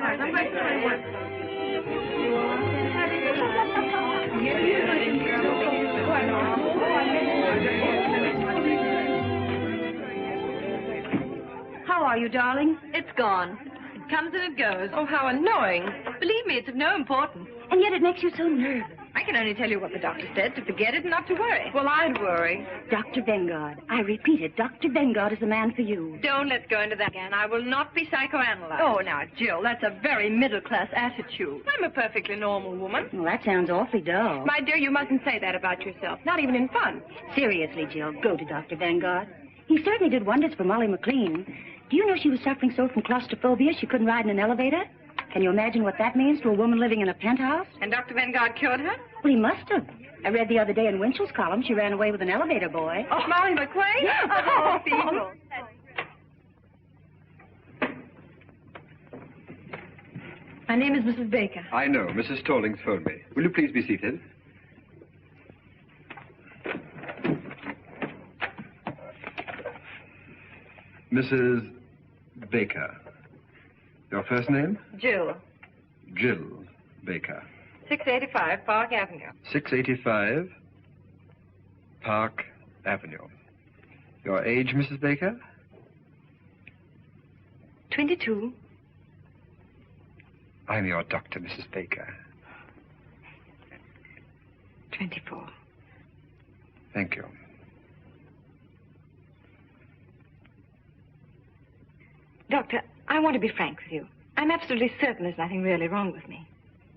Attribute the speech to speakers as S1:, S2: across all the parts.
S1: How are you, darling?
S2: It's gone. It comes and it goes.
S1: Oh, how annoying.
S2: Believe me, it's of no importance.
S1: And yet it makes you so nervous.
S2: I can only tell you what the doctor said, to forget it and not to worry.
S1: Well, I'd worry. Dr. Vengard. I repeat it. Dr. Vengard is the man for you.
S2: Don't let's go into that again. I will not be psychoanalyzed.
S1: Oh, now, Jill, that's a very middle-class attitude.
S2: I'm a perfectly normal woman.
S1: Well, that sounds awfully dull.
S2: My dear, you mustn't say that about yourself. Not even in fun.
S1: Seriously, Jill, go to Dr. Vengard. He certainly did wonders for Molly McLean. Do you know she was suffering so from claustrophobia she couldn't ride in an elevator? Can you imagine what that means to a woman living in a penthouse?
S2: And Dr. Vengard cured her?
S1: Well, he must have. I read the other day in Winchell's column she ran away with an elevator boy.
S2: Oh, Molly McLean? Oh, people. My name is Mrs. Baker.
S3: I know. Mrs. Stallings phoned me. Will you please be seated? Mrs. Baker. Your first name?
S2: Jill.
S3: Jill Baker.
S2: 685 Park Avenue.
S3: 685 Park Avenue. Your age, Mrs. Baker?
S2: 22.
S3: I'm your doctor, Mrs. Baker.
S2: 24.
S3: Thank you.
S2: Doctor, I want to be frank with you. I'm absolutely certain there's nothing really wrong with me.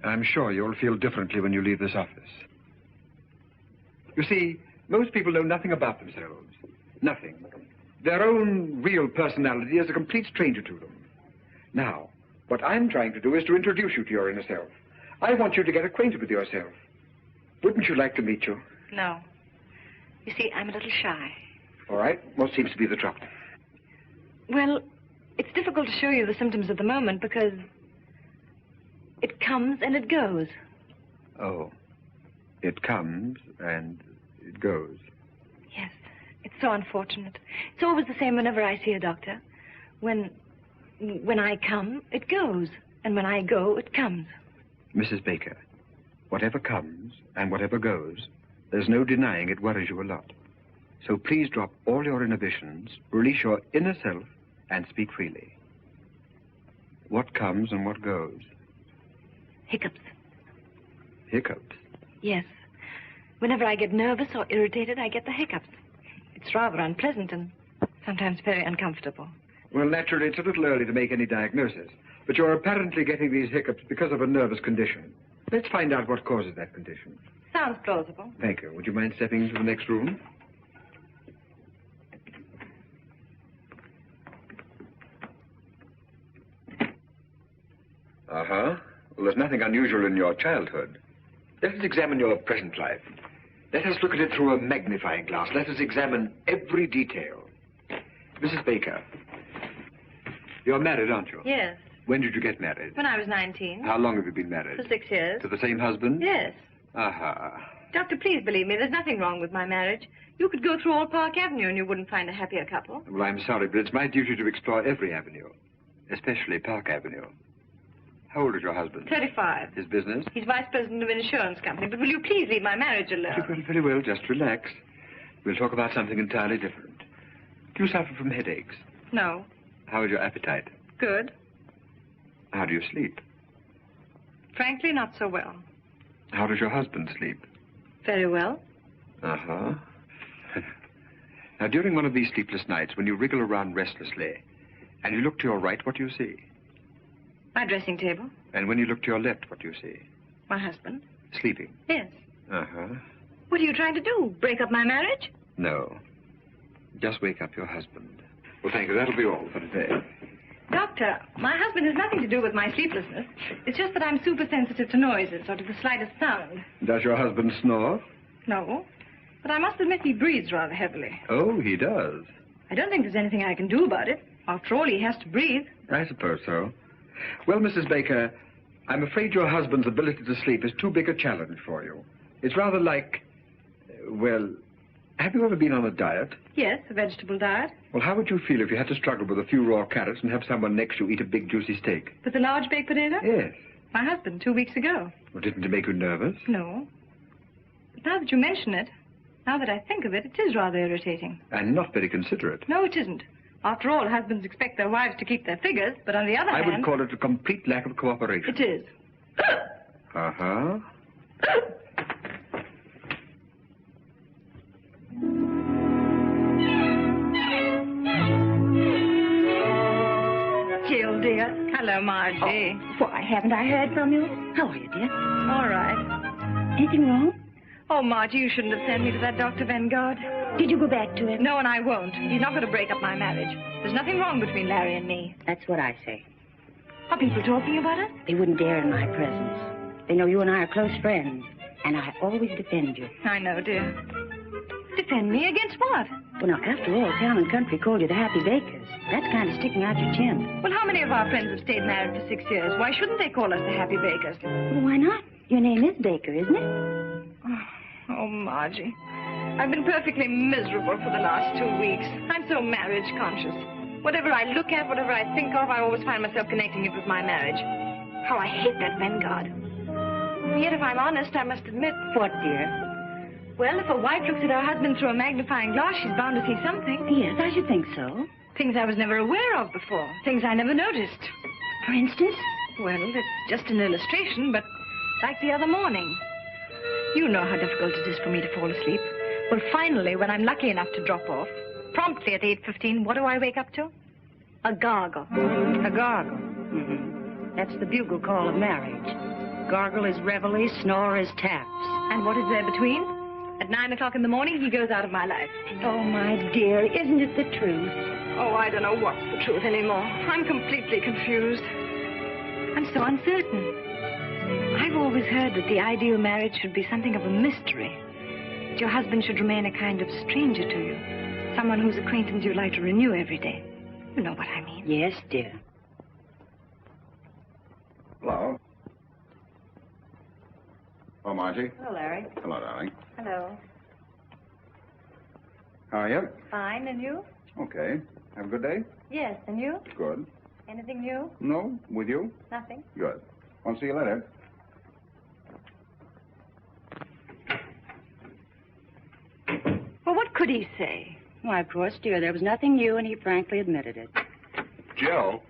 S3: I'm sure you'll feel differently when you leave this office. You see, most people know nothing about themselves. Nothing. Their own real personality is a complete stranger to them. Now, what I'm trying to do is to introduce you to your inner self. I want you to get acquainted with yourself. Wouldn't you like to meet you?
S2: No. You see, I'm a little shy.
S3: All right. What seems to be the trouble?
S2: Well, it's difficult to show you the symptoms at the moment because it comes and it goes.
S3: Oh. It comes and it goes.
S2: Yes. It's so unfortunate. It's always the same whenever I see a doctor. When I come, it goes. And when I go, it comes.
S3: Mrs. Baker, whatever comes and whatever goes, there's no denying it worries you a lot. So please drop all your inhibitions, release your inner self, and speak freely. What comes and what goes?
S2: Hiccups.
S3: Hiccups?
S2: Yes. Whenever I get nervous or irritated, I get the hiccups. It's rather unpleasant and sometimes very uncomfortable.
S3: Well, naturally, it's a little early to make any diagnosis, but you're apparently getting these hiccups because of a nervous condition. Let's find out what causes that condition.
S2: Sounds plausible.
S3: Thank you. Would you mind stepping into the next room? Uh-huh. Well, there's nothing unusual in your childhood. Let us examine your present life. Let us look at it through a magnifying glass. Let us examine every detail. Mrs. Baker, you're married, aren't you?
S2: Yes.
S3: When did you get married?
S2: When I was 19.
S3: How long have you been married?
S2: For 6 years.
S3: To the same husband?
S2: Yes.
S3: Aha.
S2: Doctor, please believe me, there's nothing wrong with my marriage. You could go through all Park Avenue and you wouldn't find a happier couple.
S3: Well, I'm sorry, but it's my duty to explore every avenue, especially Park Avenue. How old is your husband?
S2: 35.
S3: His business?
S2: He's vice president of an insurance company. But will you please leave my marriage alone?
S3: Well, very well, just relax. We'll talk about something entirely different. Do you suffer from headaches?
S2: No.
S3: How is your appetite?
S2: Good.
S3: How do you sleep?
S2: Frankly, not so well.
S3: How does your husband sleep?
S2: Very well.
S3: Uh-huh. Now, during one of these sleepless nights, when you wriggle around restlessly, and you look to your right, what do you see?
S2: My dressing table.
S3: And when you look to your left, what do you see?
S2: My husband.
S3: Sleeping?
S2: Yes.
S3: Uh-huh.
S2: What are you trying to do? Break up my marriage?
S3: No. Just wake up your husband. Well, thank you. That'll be all for today.
S2: Doctor, my husband has nothing to do with my sleeplessness. It's just that I'm super sensitive to noises or to the slightest sound.
S3: Does your husband snore?
S2: No. But I must admit he breathes rather heavily.
S3: Oh, he does.
S2: I don't think there's anything I can do about it. After all, he has to breathe.
S3: I suppose so. Well, Mrs. Baker, I'm afraid your husband's ability to sleep is too big a challenge for you. It's rather like, well, Have you ever been on a diet?
S2: Yes, a vegetable diet.
S3: Well, how would you feel if you had to struggle with a few raw carrots and have someone next to you eat a big juicy steak?
S2: With a large baked potato?
S3: Yes.
S2: My husband, 2 weeks ago.
S3: Well, didn't it make you nervous?
S2: No. But now that you mention it, now that I think of it, it is rather irritating.
S3: And not very considerate.
S2: No, it isn't. After all, husbands expect their wives to keep their figures, but on the other hand...
S3: I would call it a complete lack of cooperation.
S2: It is.
S3: Uh-huh.
S2: Jill, dear. Hello, Margie.
S1: Oh, why, haven't I heard from you? How are you, dear?
S2: All right.
S1: Anything wrong?
S2: Oh, Margie, you shouldn't have sent me to that Dr. Vanguard.
S1: Did you go back to him?
S2: No, and I won't. He's not going to break up my marriage. There's nothing wrong between Larry and me.
S1: That's what I say.
S2: Are people talking about it?
S1: They wouldn't dare in my presence. They know you and I are close friends, and I always defend you.
S2: I know, dear. Defend me against what?
S1: Well, now, after all, town and country called you the Happy Bakers. That's kind of sticking out your chin.
S2: Well, how many of our friends have stayed married for 6 years? Why shouldn't they call us the Happy Bakers?
S1: Well, why not? Your name is Baker, isn't it?
S2: Oh, Margie. I've been perfectly miserable for the last 2 weeks. I'm so marriage conscious. Whatever I look at, whatever I think of, I always find myself connecting it with my marriage. How I hate that Vanguard. Yet, if I'm honest, I must admit...
S1: What, dear?
S2: Well, if a wife looks at her husband through a magnifying glass, she's bound to see something.
S1: Yes, I should think so.
S2: Things I was never aware of before. Things I never noticed.
S1: For instance?
S2: Well, it's just an illustration, but like the other morning. You know how difficult it is for me to fall asleep. Well, finally, when I'm lucky enough to drop off, promptly at 8:15, what do I wake up to? A gargle.
S1: A gargle. Mm-hmm. That's the bugle call of marriage. Gargle is reveille, snore is taps.
S2: And what is there between? At 9 o'clock in the morning, he goes out of my life.
S1: Oh, my dear, isn't it the truth?
S2: Oh, I don't know what's the truth anymore. I'm completely confused. I'm so uncertain. I've always heard that the ideal marriage should be something of a mystery. That your husband should remain a kind of stranger to you. Someone whose acquaintance you like to renew every day. You know what I mean.
S1: Yes, dear.
S4: Hello. Hello, Margie.
S2: Hello, Larry.
S4: Hello, darling.
S2: Hello.
S4: How are you?
S2: Fine, and you?
S4: Okay. Have a good day?
S2: Yes, and you?
S4: Good.
S2: Anything new?
S4: No? With you?
S2: Nothing.
S4: Good. I'll see you later.
S2: Well, what could he say?
S1: Why, of course, dear, there was nothing new, and he frankly admitted it.
S4: Jill,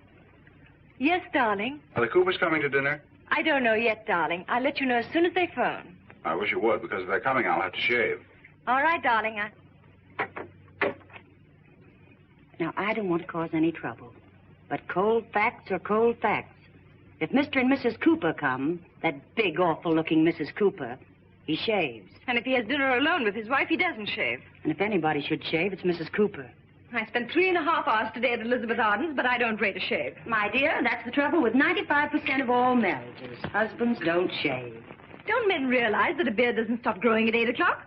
S2: Yes, darling.
S4: are the Coopers coming to dinner?
S2: I don't know yet, darling. I'll let you know as soon as they phone.
S4: I wish you would, because if they're coming, I'll have to shave.
S2: All right, darling.
S1: Now, I don't want to cause any trouble, but cold facts are cold facts. If Mr. and Mrs. Cooper come, that big, awful-looking Mrs. Cooper, he shaves.
S2: And if he has dinner alone with his wife, he doesn't shave.
S1: And if anybody should shave, it's Mrs. Cooper.
S2: I spent 3.5 hours today at Elizabeth Arden's, but I don't rate a shave.
S1: My dear, that's the trouble with 95% of all marriages. Husbands don't shave.
S2: Don't men realize that a beard doesn't stop growing at 8 o'clock?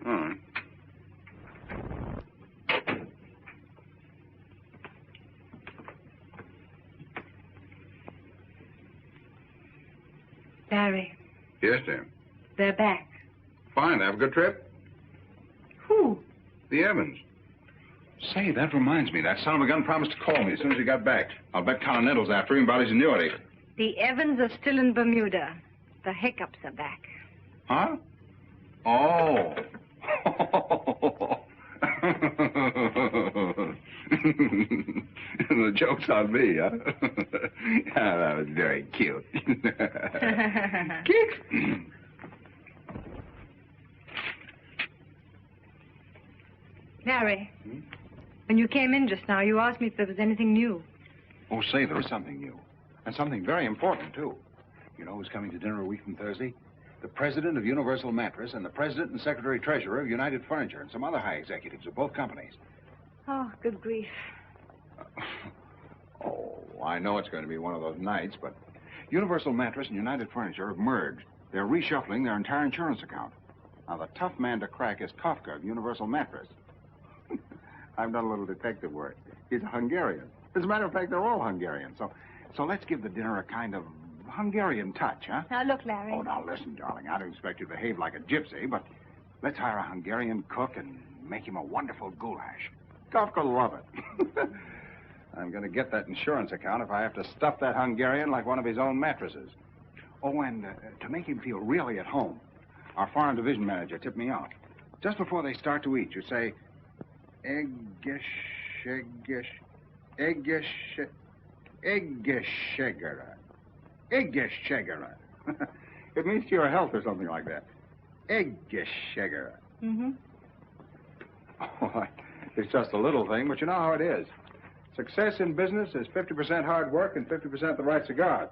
S4: Hmm.
S2: Barry,
S4: Yes, dear.
S2: they're back.
S4: Fine. Have a good trip?
S2: Who?
S4: The Evans. Say, that reminds me. That son of a gun promised to call me as soon as he got back. I'll bet Continental's after him about his annuity.
S2: The Evans are still in Bermuda. The hiccups are back.
S4: Huh? Oh. The joke's on me, huh? Ah, that was very cute.
S2: Larry, when you came in just now, you asked me if there was anything new.
S5: Oh, say, there is something new. And something very important, too. You know who's coming to dinner a week from Thursday? The president of Universal Mattress and the president and secretary-treasurer of United Furniture and some other high executives of both companies.
S2: Oh, good grief.
S5: Oh, I know it's going to be one of those nights, but Universal Mattress and United Furniture have merged. They're reshuffling their entire insurance account. Now, the tough man to crack is Kafka of Universal Mattress. I've done a little detective work. He's a Hungarian. As a matter of fact, they're all Hungarian. So let's give the dinner a kind of Hungarian touch, huh?
S2: Now, look, Larry.
S5: Oh, now listen, darling. I don't expect you to behave like a gypsy, but let's hire a Hungarian cook and make him a wonderful goulash. Kafka will love it. I'm going to get that insurance account if I have to stuff that Hungarian like one of his own mattresses. Oh, and to make him feel really at home, our foreign division manager tipped me off. Just before they start to eat, you say, Eggesh, Eggeshegera. Eggeshegera. It means to your health or something like that. Eggeshegera.
S2: Mm-hmm.
S5: Oh, it's just a little thing, but you know how it is. Success in business is 50% hard work and 50% the right cigar.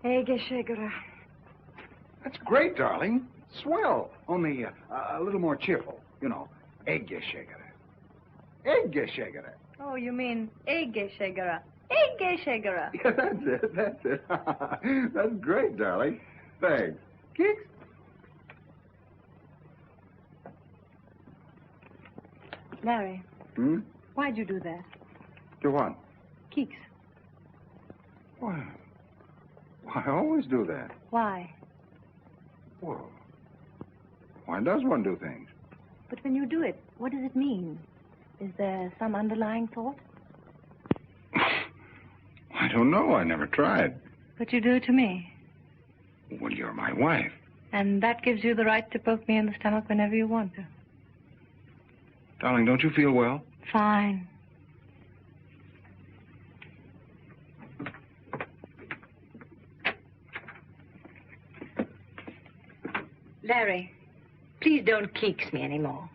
S2: Eggeshegera.
S5: That's great, darling. Swell. Only a little more cheerful. You know, Eggeshegera. Eggeshegera.
S2: Oh, you mean Eggeshegera. Eggeshegera.
S5: Yeah, that's it. That's great, darling. Thanks. Kicks?
S2: Larry.
S5: Hmm?
S2: Why'd you do that?
S5: Do what?
S2: Keeks.
S5: Why, I always do that.
S2: Why?
S5: Well, why does one do things?
S2: But when you do it, what does it mean? Is there some underlying thought?
S5: I don't know. I never tried.
S2: But you do it to me.
S5: Well, you're my wife.
S2: And that gives you the right to poke me in the stomach whenever you want to.
S5: Darling, don't you feel well?
S2: Fine. Larry, please don't keeks me anymore.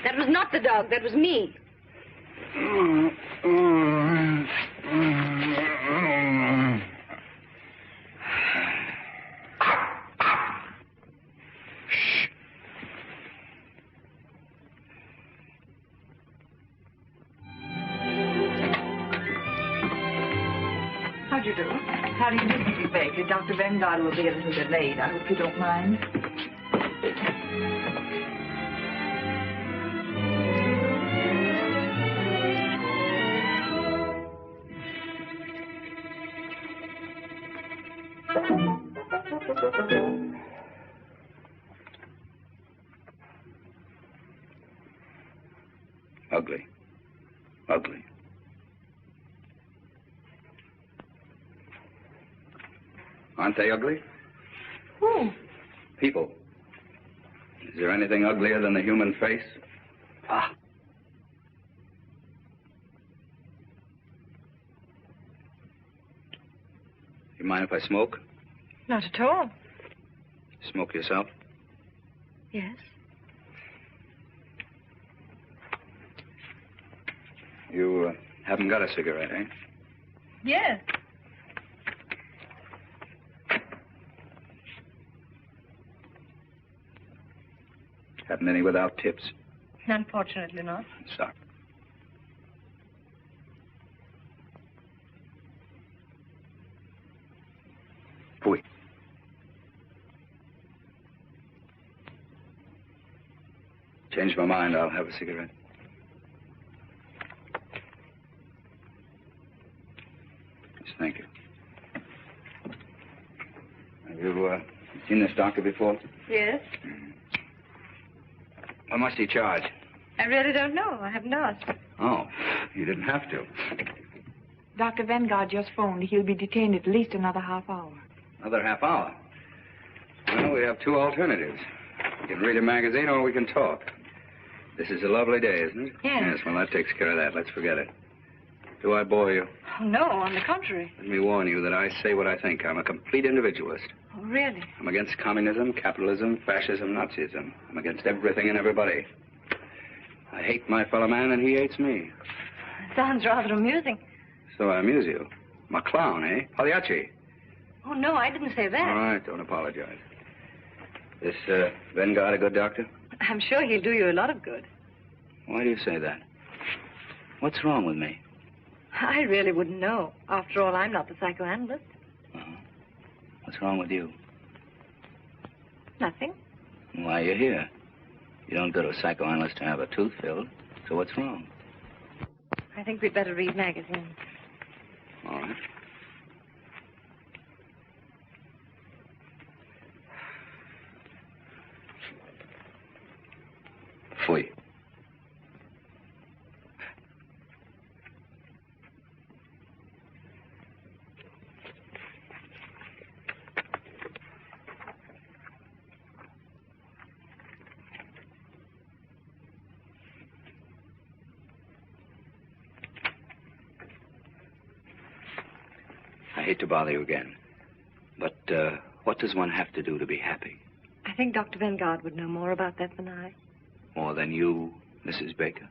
S2: That was not the dog. That was me.
S6: How'd you do? How do you do, Mrs. Baker? Dr. Vanguard will be a little delayed. I hope you don't mind.
S7: Ugly. Ugly. Aren't they ugly?
S6: Who?
S7: People. Is there anything uglier than the human face? Ah. You mind if I smoke?
S2: Not at all.
S7: Smoke yourself?
S2: Yes.
S7: You haven't got a cigarette, eh?
S2: Yes.
S7: Haven't any without tips?
S2: Unfortunately not.
S7: Sorry. Changed my mind. I'll have a cigarette. Yes, thank you. Have you seen this doctor before?
S2: Yes?
S7: How much do you charge?
S2: I really don't know. I haven't asked.
S7: Oh, you didn't have to.
S6: Dr. Vanguard just phoned. He'll be detained at least another half hour.
S7: Another half hour. Well, we have two alternatives. We can read a magazine or we can talk. This is a lovely day, isn't it?
S2: Yes.
S7: Yes, well, that takes care of that. Let's forget it. Do I bore you?
S2: Oh, no, on the contrary.
S7: Let me warn you that I say what I think. I'm a complete individualist.
S2: Oh, really?
S7: I'm against communism, capitalism, fascism, Nazism. I'm against everything and everybody. I hate my fellow man and he hates me.
S2: Sounds rather amusing.
S7: So I amuse you. I'm a clown, eh? Pagliacci.
S2: Oh, no, I didn't say that.
S7: All right, don't apologize. This Vanguard a good doctor?
S2: I'm sure he'll do you a lot of good.
S7: Why do you say that? What's wrong with me?
S2: I really wouldn't know. After all, I'm not the psychoanalyst.
S7: Uh-huh. What's wrong with you?
S2: Nothing.
S7: Why are you here? You don't go to a psychoanalyst to have a tooth filled. So what's wrong?
S2: I think we'd better read magazines.
S7: All right. Fui. I hate to bother you again, but what does one have to do to be happy?
S2: I think Dr. Vanguard would know more about that than I.
S7: More than you, Mrs. Baker?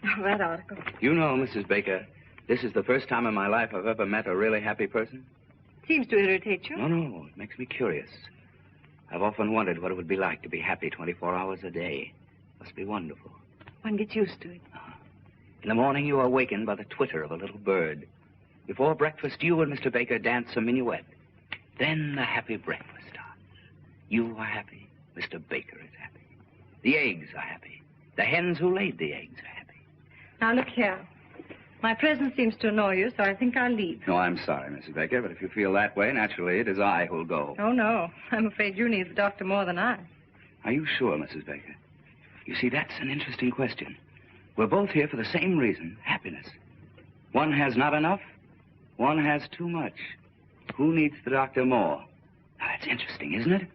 S2: Oh, that article.
S7: You know, Mrs. Baker, this is the first time in my life I've ever met a really happy person.
S2: Seems to irritate you.
S7: No, it makes me curious. I've often wondered what it would be like to be happy 24 hours a day. Must be wonderful.
S2: One gets used to it.
S7: In the morning, you are awakened by the twitter of a little bird. Before breakfast, you and Mr. Baker dance a minuet. Then the happy breakfast starts. You are happy. Mr. Baker is happy. The eggs are happy. The hens who laid the eggs are happy.
S2: Now, look here. My presence seems to annoy you, so I think I'll leave.
S7: No, I'm sorry, Mrs. Baker, but if you feel that way, naturally, it is I who'll go.
S2: Oh, no. I'm afraid you need the doctor more than I.
S7: Are you sure, Mrs. Baker? You see, that's an interesting question. We're both here for the same reason, happiness. One has not enough, one has too much. Who needs the doctor more? Now, that's interesting, isn't it?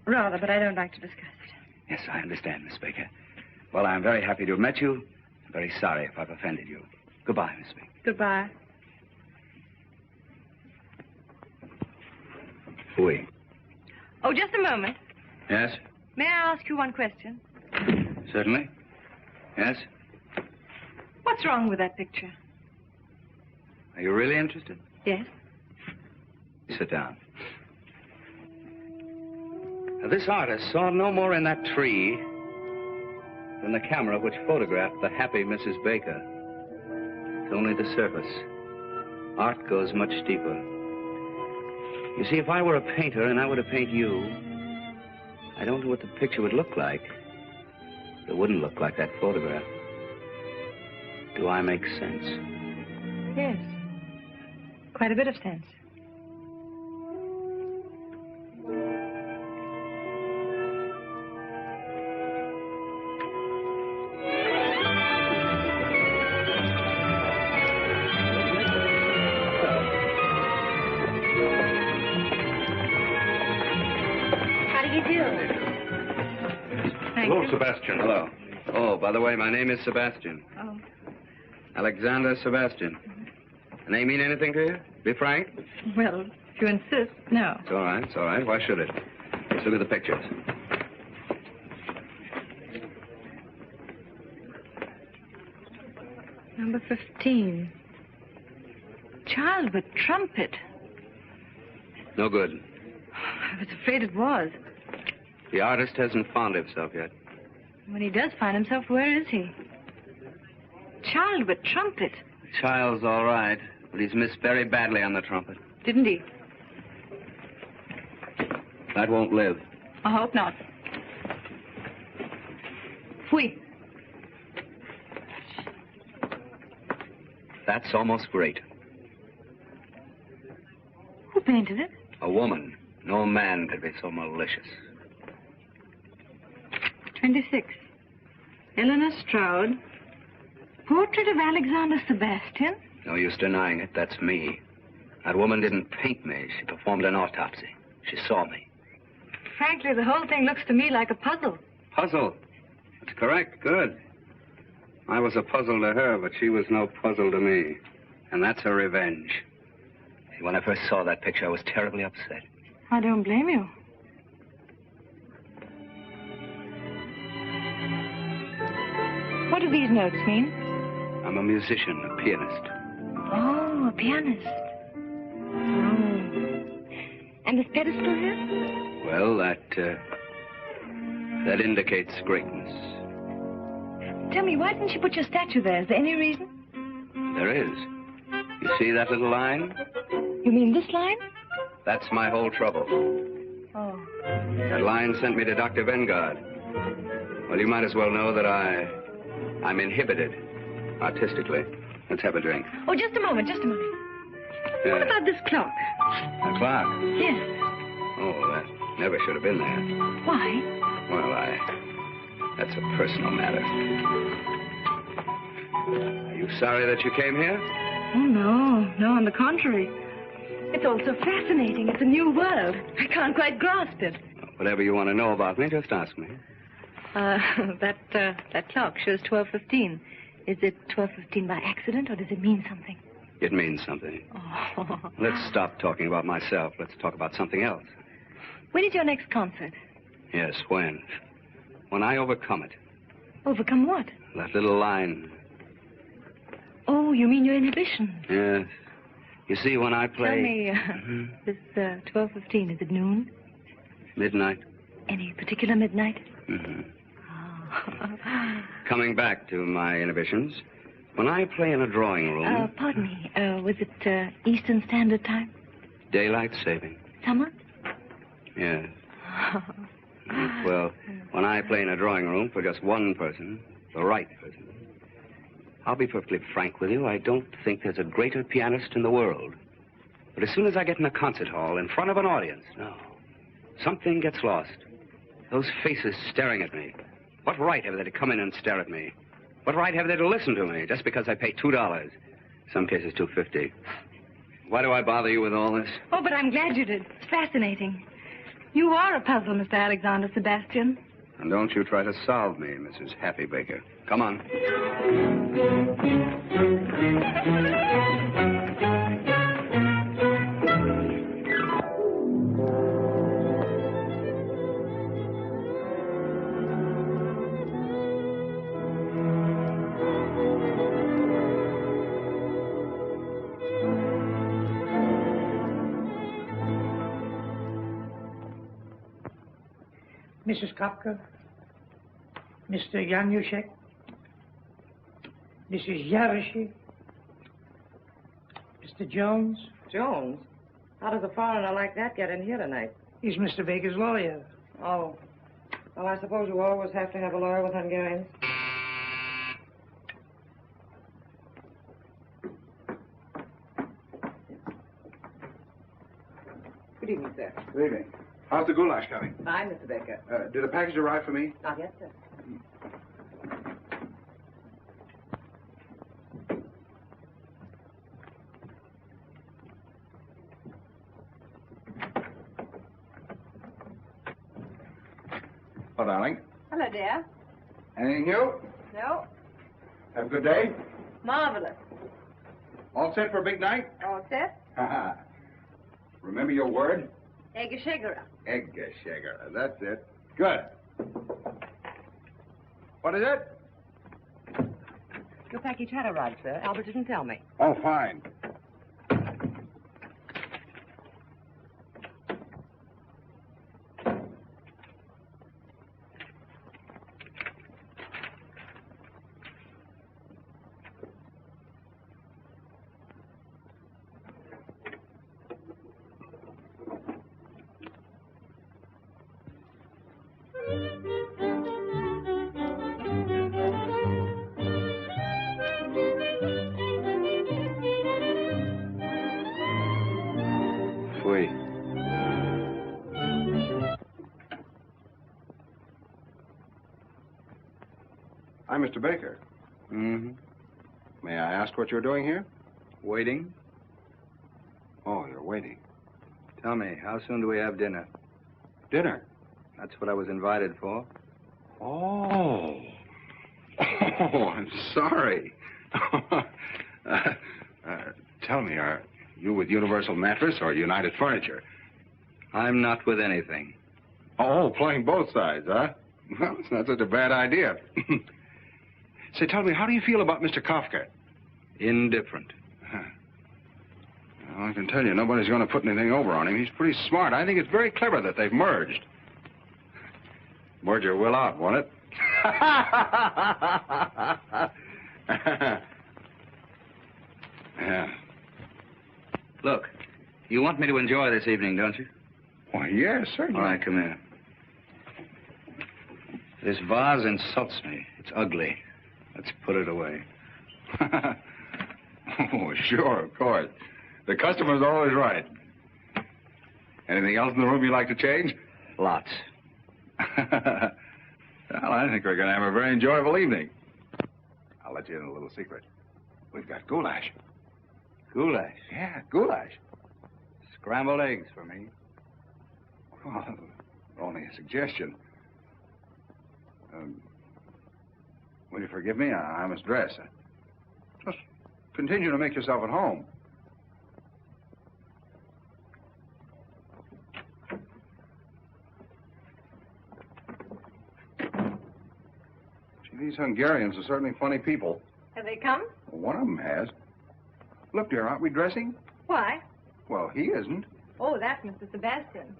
S2: Rather, but I don't like to discuss it.
S7: Yes, I understand, Miss Baker. Well, I'm very happy to have met you. I'm very sorry if I've offended you. Goodbye, Miss Baker.
S2: Goodbye.
S7: Fui.
S2: Oh, just a moment.
S7: Yes?
S2: May I ask you one question?
S7: Certainly. Yes?
S2: What's wrong with that picture?
S7: Are you really interested?
S2: Yes.
S7: Sit down. Now, this artist saw no more in that tree than the camera which photographed the happy Mrs. Baker. It's only the surface. Art goes much deeper. You see, if I were a painter and I were to paint you, I don't know what the picture would look like. It wouldn't look like that photograph. Do I make sense?
S2: Yes. Quite a bit of sense.
S1: How do you do?
S2: Thank
S4: Hello,
S2: you.
S4: Sebastian.
S7: Hello. Oh, by the way, my name is Sebastian.
S2: Oh.
S7: Alexander Sebastian. The name mean anything to you? Be frank.
S2: Well, if you insist, no.
S7: It's all right. It's all right. Why should it? Let's look at the pictures.
S2: Number 15. Child with trumpet.
S7: No good.
S2: I was afraid it was.
S7: The artist hasn't found himself yet.
S2: When he does find himself, where is he? Child with trumpet.
S7: The child's all right, but he's missed very badly on the trumpet.
S2: Didn't he?
S7: That won't live.
S2: I hope not. Fui.
S7: That's almost great.
S2: Who painted it?
S7: A woman. No man could be so malicious.
S2: 26. Eleanor Stroud. Portrait of Alexander Sebastian.
S7: No use denying it. That's me. That woman didn't paint me. She performed an autopsy. She saw me.
S2: Frankly, the whole thing looks to me like a puzzle.
S7: Puzzle. That's correct. Good. I was a puzzle to her, but she was no puzzle to me. And that's her revenge. See, when I first saw that picture, I was terribly upset.
S2: I don't blame you. What do these notes mean?
S7: I'm a musician, a pianist.
S2: Oh, a pianist. Oh. And this pedestal here?
S7: Well, that indicates greatness.
S2: Tell me, why didn't you put your statue there? Is there any reason?
S7: There is. You see that little line?
S2: You mean this line?
S7: That's my whole trouble.
S2: Oh.
S7: That line sent me to Dr. Vanguard. Well, you might as well know that I'm inhibited artistically. Let's have a drink.
S2: Oh, just a moment, just a moment. What about this clock?
S7: A clock?
S2: Yes.
S7: Oh, that never should have been there.
S2: Why?
S7: Well, that's a personal matter. Are you sorry that you came here?
S2: Oh, no. No, on the contrary. It's all so fascinating. It's a new world. I can't quite grasp it.
S7: Whatever you want to know about me, just ask me.
S2: That clock shows 12:15. Is it 12:15 by accident, or does it mean something?
S7: It means something.
S2: Oh.
S7: Let's stop talking about myself. Let's talk about something else.
S2: When is your next concert?
S7: Yes, when? When I overcome it.
S2: Overcome what?
S7: That little line.
S2: Oh, you mean your inhibition?
S7: Yes. You see, when I play...
S2: Tell me, this 12:15, is it noon?
S7: Midnight.
S2: Any particular midnight?
S7: Mm-hmm.
S2: Oh.
S7: Coming back to my inhibitions, when I play in a drawing room...
S2: Pardon me, was it Eastern Standard Time?
S7: Daylight saving.
S2: Summer?
S7: Yes. Well, when I play in a drawing room for just one person, the right person, I'll be perfectly frank with you, I don't think there's a greater pianist in the world. But as soon as I get in a concert hall in front of an audience, no, something gets lost. Those faces staring at me. What right have they to come in and stare at me? What right have they to listen to me just because I pay $2? Some cases $2.50. Why do I bother you with all this?
S2: Oh, but I'm glad you did. It's fascinating. You are a puzzle, Mr. Alexander Sebastian.
S7: And don't you try to solve me, Mrs. Happy Baker. Come on.
S8: Mrs. Kopka, Mr. Januszek, Mrs. Yaroshi, Mr. Jones.
S6: Jones? How does a foreigner like that get in here tonight?
S8: He's Mr. Baker's lawyer.
S6: Oh. Well, I suppose you always have to have a lawyer with Hungarians. Good evening, sir.
S5: Good evening. How's the goulash coming?
S6: Fine, Mr. Baker.
S5: Did the package arrive for me?
S6: Not yet, sir.
S5: Oh, darling.
S2: Hello, dear.
S5: Anything new?
S2: No.
S5: Have a good day?
S2: Marvelous.
S5: All set for a big night?
S2: All set?
S5: Remember your word?
S2: Eggeschegera.
S5: Eggeschegger. That's it. Good. What is it?
S6: Your package had arrived, sir. Albert didn't tell me.
S5: Oh, fine. we? I'm Mr. Baker.
S7: Mm-hmm.
S5: May I ask what you're doing here?
S7: Waiting.
S5: Oh, you're waiting.
S7: Tell me, how soon do we have dinner?
S5: Dinner?
S7: That's what I was invited for.
S5: Oh. Oh, I'm sorry. Tell me, are you with Universal Mattress or United Furniture?
S7: I'm not with anything.
S5: Oh, playing both sides, huh? Well, it's not such a bad idea. Say, tell me, how do you feel about Mr. Kafka?
S7: Indifferent.
S5: Well, I can tell you, nobody's going to put anything over on him. He's pretty smart. I think it's very clever that they've merged. Merger will out, won't it? Yeah.
S7: Look, you want me to enjoy this evening, don't you?
S5: Why, yes, certainly.
S7: All right, come here. This vase insults me. It's ugly. Let's put it away.
S5: Oh, sure, of course. The customer's always right. Anything else in the room you'd like to change?
S7: Lots.
S5: Well, I think we're going to have a very enjoyable evening. I'll let you in a little secret. We've got goulash.
S7: Goulash.
S5: Yeah, goulash.
S7: Scrambled eggs for me.
S5: Well, only a suggestion. Will you forgive me? I must dress. Just continue to make yourself at home. Gee, these Hungarians are certainly funny people.
S2: Have they come?
S5: Well, one of them has. Look, dear, aren't we dressing?
S2: Why?
S5: Well, he isn't.
S2: Oh, that's Mr. Sebastian.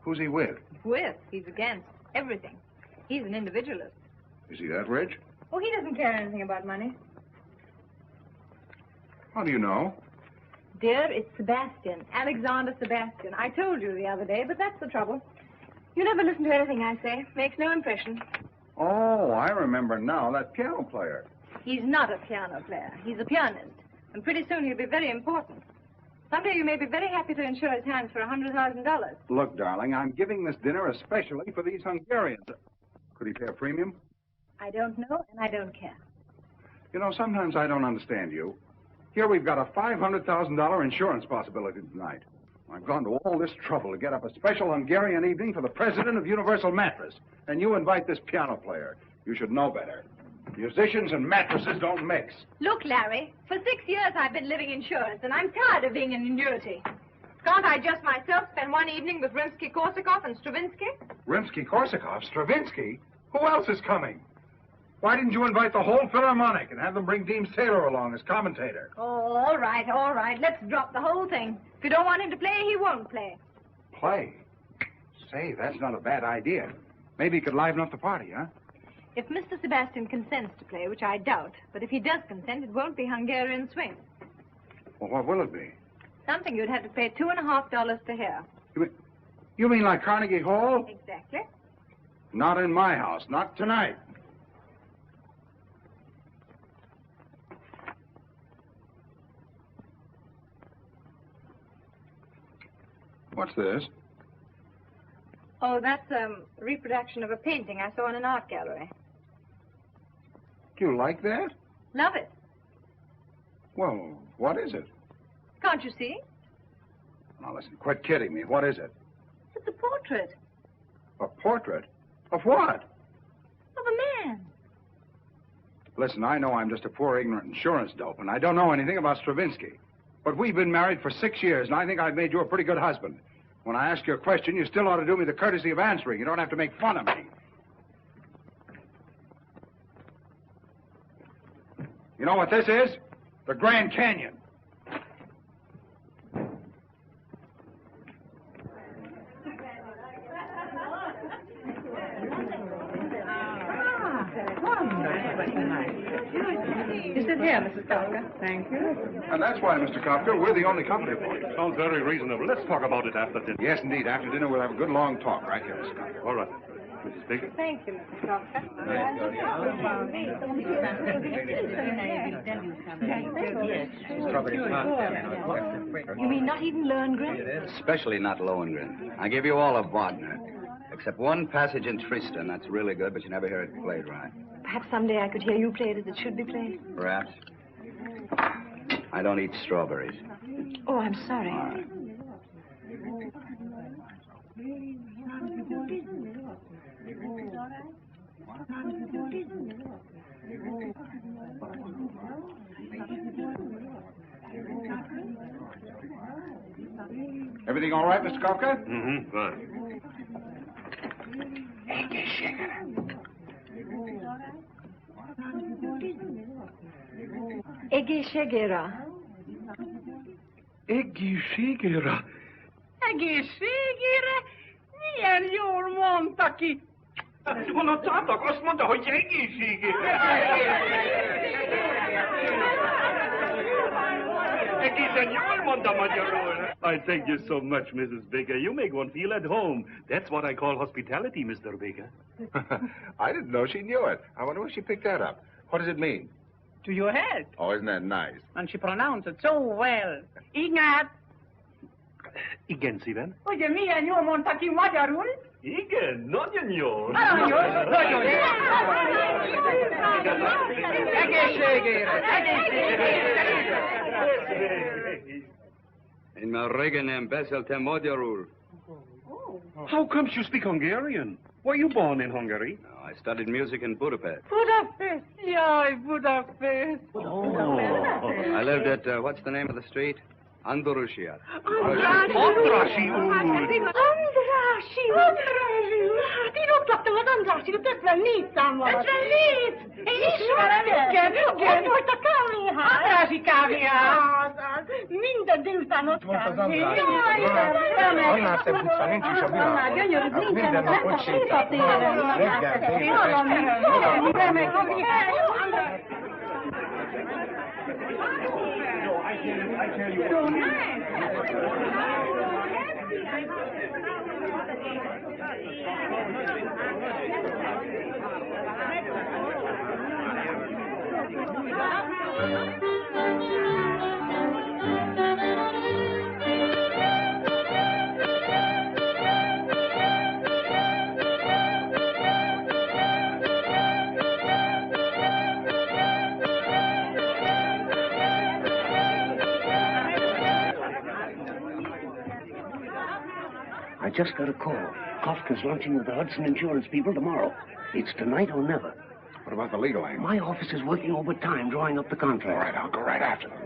S5: Who's he with?
S2: With. He's against everything. He's an individualist.
S5: Is he that rich?
S2: Oh, he doesn't care anything about money.
S5: How do you know?
S2: Dear, it's Sebastian. Alexander Sebastian. I told you the other day, but that's the trouble. You never listen to anything I say. Makes no impression.
S5: Oh, I remember now. That piano player.
S2: He's not a piano player. He's a pianist. And pretty soon he'll be very important. Someday you may be very happy to insure his hands for $100,000.
S5: Look, darling, I'm giving this dinner especially for these Hungarians. Could he pay a premium?
S2: I don't know, and I don't care.
S5: You know, sometimes I don't understand you. Here we've got a $500,000 insurance possibility tonight. I've gone to all this trouble to get up a special Hungarian evening for the president of Universal Mattress. And you invite this piano player. You should know better. Musicians and mattresses don't mix.
S2: Look, Larry, for 6 years I've been living insurance, and I'm tired of being an annuity. Can't I just myself spend one evening with Rimsky-Korsakov and Stravinsky?
S5: Rimsky-Korsakov? Stravinsky? Who else is coming? Why didn't you invite the whole Philharmonic and have them bring Deems Taylor along as commentator?
S2: Oh, all right, all right. Let's drop the whole thing. If you don't want him to play, he won't play.
S5: Play? Say, that's not a bad idea. Maybe he could liven up the party, huh?
S2: If Mr. Sebastian consents to play, which I doubt, but if he does consent, it won't be Hungarian swing.
S5: Well, what will it be?
S2: Something you'd have to pay $2.50 to hear.
S5: You mean like Carnegie Hall?
S2: Exactly.
S5: Not in my house. Not tonight. What's this?
S2: Oh, that's a reproduction of a painting I saw in an art gallery.
S5: Do you like that?
S2: Love it.
S5: Well, what is it?
S2: Can't you see?
S5: Now, listen, quit kidding me. What is it?
S2: It's a portrait
S5: A portrait? Of what?
S2: of a man.
S5: Listen, I know I'm just a poor, ignorant insurance dope, and I don't know anything about Stravinsky. But we've been married for 6 years, and I think I've made you a pretty good husband. When I ask you a question, you still ought to do me the courtesy of answering. You don't have to make fun of me. You know what this is? The Grand Canyon.
S6: You sit here, Mrs. Kafka. Thank you.
S5: And that's why, Mr. Kafka, we're the only company for you.
S9: Sounds very reasonable. Let's talk about it after dinner.
S5: Yes, indeed. After dinner, we'll have a good long talk right here, Mr. Kafka.
S9: All right.
S3: Mrs. Baker.
S2: Thank you, Mr. Doctor. You mean not even Lohengrin?
S7: Especially not Lohengrin. I give you all of Wagner. Except one passage in Tristan. That's really good, but you never hear it played right.
S2: Perhaps someday I could hear you play it as it should be played.
S7: Perhaps. I don't eat strawberries.
S2: Oh, I'm sorry.
S7: All right.
S5: Everything all right, Mr. Kafka?
S3: Mm-hmm. Fine.
S2: Ege Shegera.
S3: Egészségére.
S9: Egészségére? Milyen jól mondta ki. Hallottátok? Azt mondta, hogy egészségére. Egészen jól mondta magyarul.
S10: I thank you so much, Mrs. Baker. You make one feel at home. That's what I call hospitality, Mr. Baker.
S5: I didn't know she knew it. I wonder where she picked that up. What does it mean?
S9: To your head.
S5: Oh, isn't that nice?
S9: And she pronounced it so well. Ignát!
S10: Igen, szívem.
S9: Ugye milyen jól mondta ki magyarul?
S10: Igen, nagyon jól.
S9: Nagyon jó. Nagyon jó. Egészségére!
S7: Én már régen nem beszéltem magyarul.
S10: How comes you speak Hungarian? Were you born in Hungary?
S7: No, I studied music in Budapest.
S9: Budapest! Jaj, Budapest!
S10: Oh.
S7: I lived at, what's the name of the street? Andalusia.
S10: Andrassy úr!
S9: Andrássy! Hát én ott laktam az Andrássy, 54 számmal. 54! Én ismerem! Igen. Ott volt a kávéház. Andrássy kávéház. Minden délután ott volt az Andrássy.
S11: Annál szebb utca nincs is a világon.
S9: Gyönyörű,
S11: Minden nap ott sétálunk. Reggel, I just got a call. Kafka's launching with the Hudson Insurance people tomorrow. It's tonight or never.
S5: What about the legal aim?
S11: My office is working overtime drawing up the contract.
S5: All right, I'll go right after them.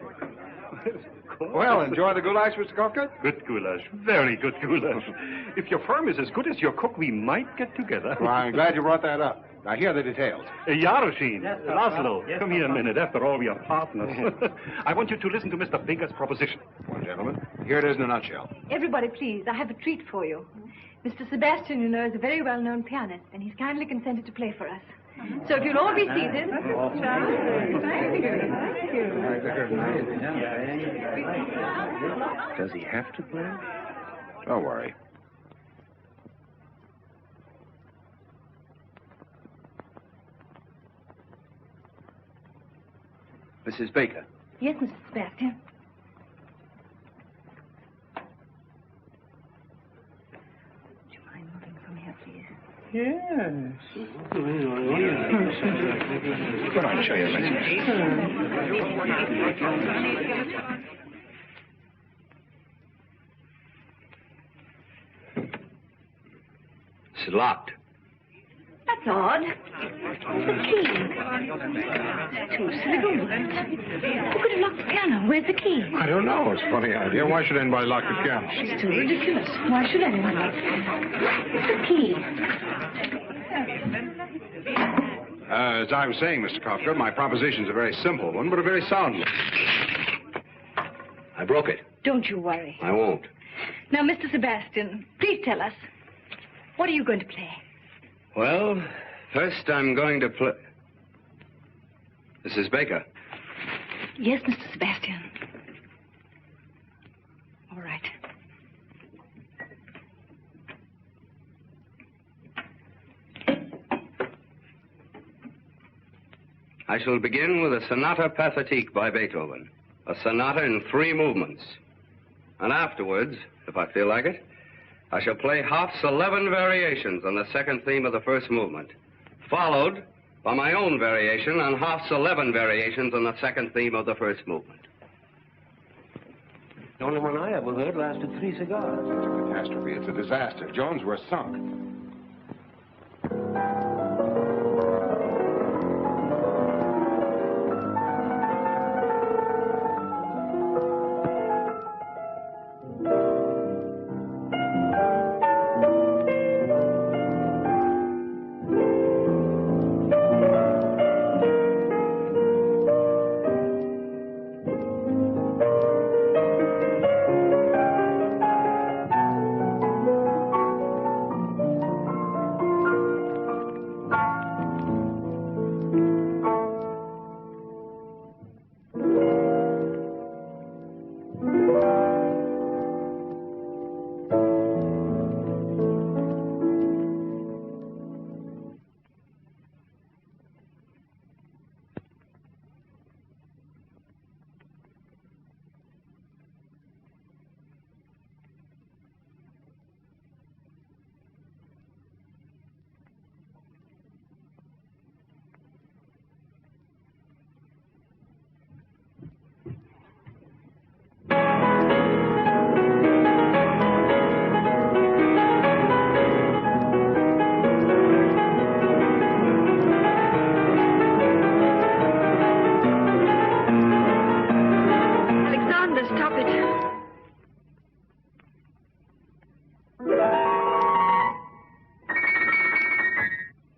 S5: Well, enjoy the goulash, Mr. Kafka?
S10: Good goulash. Very good goulash. If your firm is as good as your cook, we might get together.
S5: Well, I'm glad you brought that up. Now, here are the details.
S10: Yaroshin, Laszlo, come here a minute. After all, we are partners. I want you to listen to Mr. Baker's proposition.
S5: Well, gentlemen, here it is in a nutshell.
S2: Everybody, please, I have a treat for you. Mr. Sebastian, you know, is a very well-known pianist, and he's kindly consented to play for us. So if you'll all be seated.
S11: Does he have to play?
S5: Don't worry.
S7: Mrs. Baker.
S2: Yes, Mr. Sebastian. Would you mind moving from here, please?
S11: Yes.
S5: Come on, show you a
S7: It's locked.
S2: That's odd. The key. Too silly. Who could have locked the piano? Where's the key?
S5: I don't know. It's a funny idea. Why should anybody lock the piano?
S2: It's too ridiculous. Why should anyone lock it? Where's the key?
S5: As I was saying, Mr. Kafka, my proposition's a very simple one, but a very sound one.
S7: I broke it.
S2: Don't you worry.
S7: I won't.
S2: Now, Mr. Sebastian, please tell us, what are you going to play?
S7: Well, first I'm going to play... Mrs. Baker.
S2: Yes, Mr. Sebastian. All right.
S7: I shall begin with a Sonata Pathétique by Beethoven, a sonata in 3 movements. And afterwards, if I feel like it, I shall play Hoff's 11 variations on the second theme of the first movement, followed by my own variation on Hoff's 11 variations on the second theme of the first movement.
S11: The only one I ever heard lasted 3 cigars.
S5: It's a catastrophe. It's a disaster. Jones, we're sunk.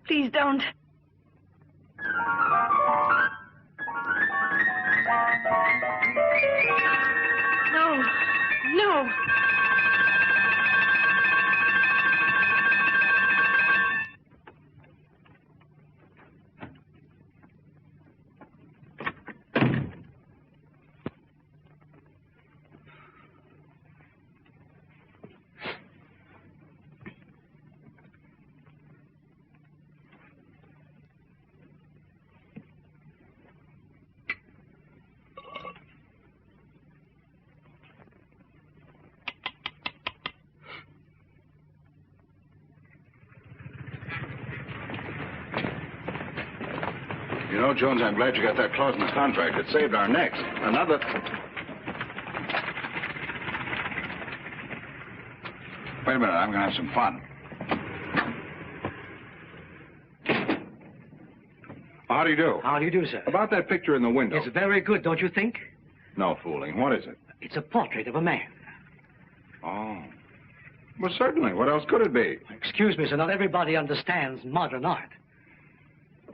S2: Please don't. No. No.
S5: You know, Jones, I'm glad you got that clause in the contract. It saved our necks. Another... Wait a minute. I'm going to have some fun. How do you do?
S12: How do you do, sir?
S5: About that picture in the window.
S12: It's very good, don't you think?
S5: No fooling. What is it?
S12: It's a portrait of a man.
S5: Oh. Well, certainly. What else could it be?
S12: Excuse me, sir. Not everybody understands modern art.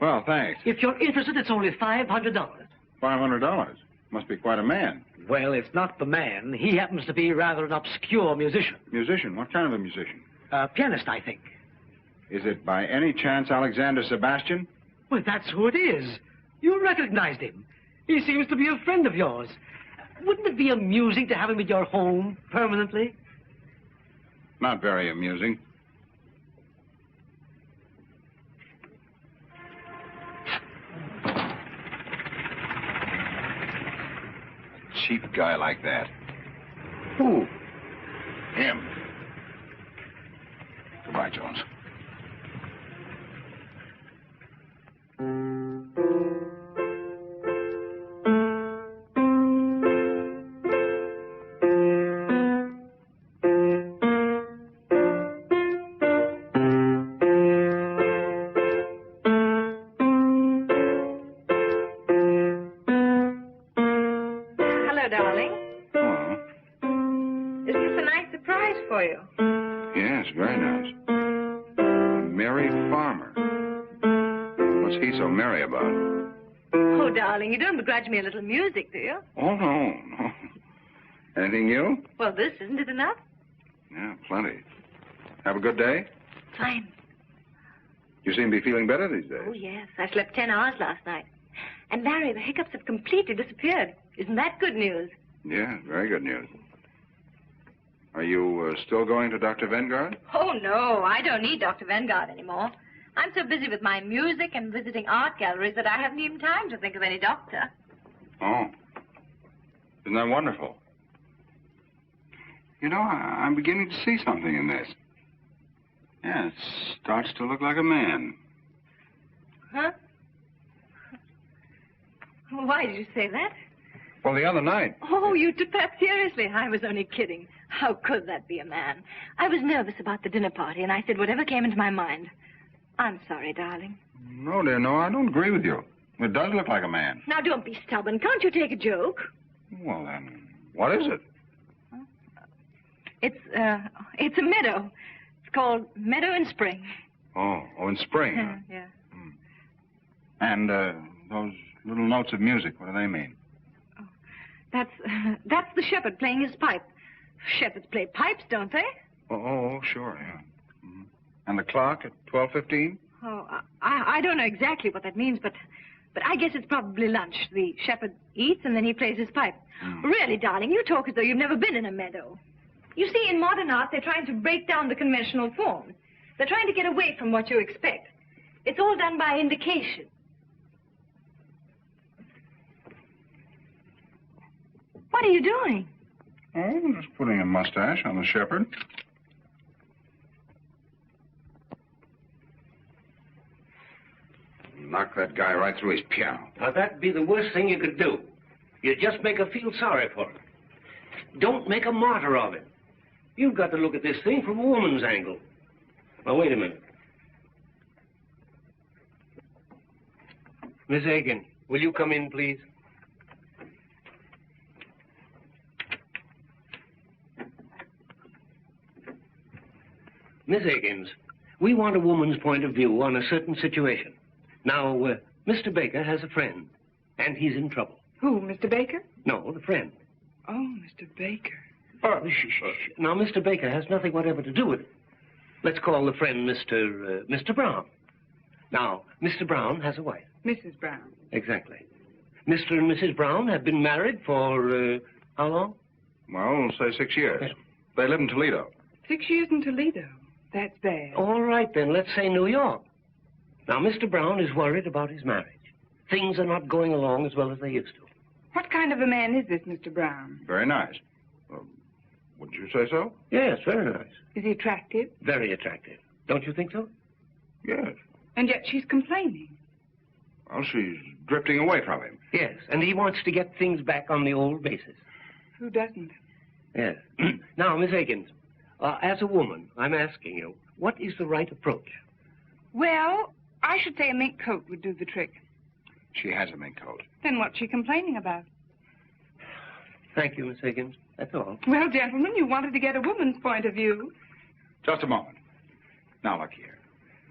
S5: Well, thanks.
S12: If you're interested, it's only $500.
S5: $500? Must be quite a man.
S12: Well, it's not the man. He happens to be rather an obscure musician.
S5: Musician? What kind of a musician?
S12: A pianist, I think.
S5: Is it by any chance Alexander Sebastian?
S12: Well, that's who it is. You recognized him. He seems to be a friend of yours. Wouldn't it be amusing to have him at your home permanently?
S5: Not very amusing. Cheap guy like that.
S11: Who?
S5: Him. Goodbye, Jones.
S2: You don't begrudge me a little music, do you?
S5: Oh, no, no. Anything new?
S2: Well, this, isn't it enough?
S5: Yeah, plenty. Have a good day?
S2: Fine.
S5: You seem to be feeling better these days.
S2: Oh, yes. I slept 10 hours last night. And, Larry, the hiccups have completely disappeared. Isn't that good news?
S5: Yeah, very good news. Are you still going to Dr. Vanguard?
S2: Oh, no. I don't need Dr. Vanguard anymore. I'm so busy with my music and visiting art galleries that I haven't even time to think of any doctor.
S5: Oh. Isn't that wonderful? You know, I'm beginning to see something in this. Yeah, it starts to look like a man.
S2: Huh? Why did you say that?
S5: Well, the other night.
S2: Oh, you took that seriously. I was only kidding. How could that be a man? I was nervous about the dinner party, and I said whatever came into my mind. I'm sorry, darling.
S5: No, dear, no, I don't agree with you. It does look like a man.
S2: Now, don't be stubborn. Can't you take a joke?
S5: Well, then, what is it?
S2: It's a meadow. It's called Meadow in Spring.
S5: Oh, in spring. Huh?
S2: Yeah.
S5: And those little notes of music, what do they mean?
S2: Oh, that's the shepherd playing his pipe. Shepherds play pipes, don't they?
S5: Oh, sure, yeah. Mm-hmm. And the clock at 12:15?
S2: Oh, I don't know exactly what that means, but I guess it's probably lunch. The shepherd eats and then he plays his pipe. Really, darling, you talk as though you've never been in a meadow. You see, in modern art, they're trying to break down the conventional form. They're trying to get away from what you expect. It's all done by indication. What are you doing?
S5: Oh, I'm just putting a mustache on the shepherd. Knock that guy right through his piano.
S11: Now, that'd be the worst thing you could do. You just make her feel sorry for her. Don't make a martyr of it. You've got to look at this thing from a woman's angle. Now, wait a minute. Miss Aiken, will you come in, please? Miss Higgins, we want a woman's point of view on a certain situation. Now, Mr. Baker has a friend, and he's in trouble.
S6: Who, Mr. Baker?
S11: No, the friend.
S6: Oh, Mr. Baker.
S11: Oh, shh. Now, Mr. Baker has nothing whatever to do with it. Let's call the friend Mr. Brown. Now, Mr. Brown has a wife.
S6: Mrs. Brown.
S11: Exactly. Mr. and Mrs. Brown have been married for, how long?
S5: Well, say 6 years. Okay. They live in Toledo.
S6: 6 years in Toledo? That's bad.
S11: All right, then. Let's say New York. Now, Mr. Brown is worried about his marriage. Things are not going along as well as they used to.
S6: What kind of a man is this, Mr. Brown?
S5: Very nice. Wouldn't you say so?
S11: Yes, very nice.
S6: Is he attractive?
S11: Very attractive. Don't you think so?
S5: Yes.
S6: And yet she's complaining.
S5: Well, she's drifting away from him.
S11: Yes, and he wants to get things back on the old basis.
S6: Who doesn't?
S11: Yes. Now, Miss Aikens, as a woman, I'm asking you, what is the right approach?
S6: Well, I should say a mink coat would do the trick.
S5: She has a mink coat.
S6: Then what's she complaining about?
S11: Thank you, Miss Higgins. That's all.
S6: Well, gentlemen, you wanted to get a woman's point of view.
S5: Just a moment. Now, look here.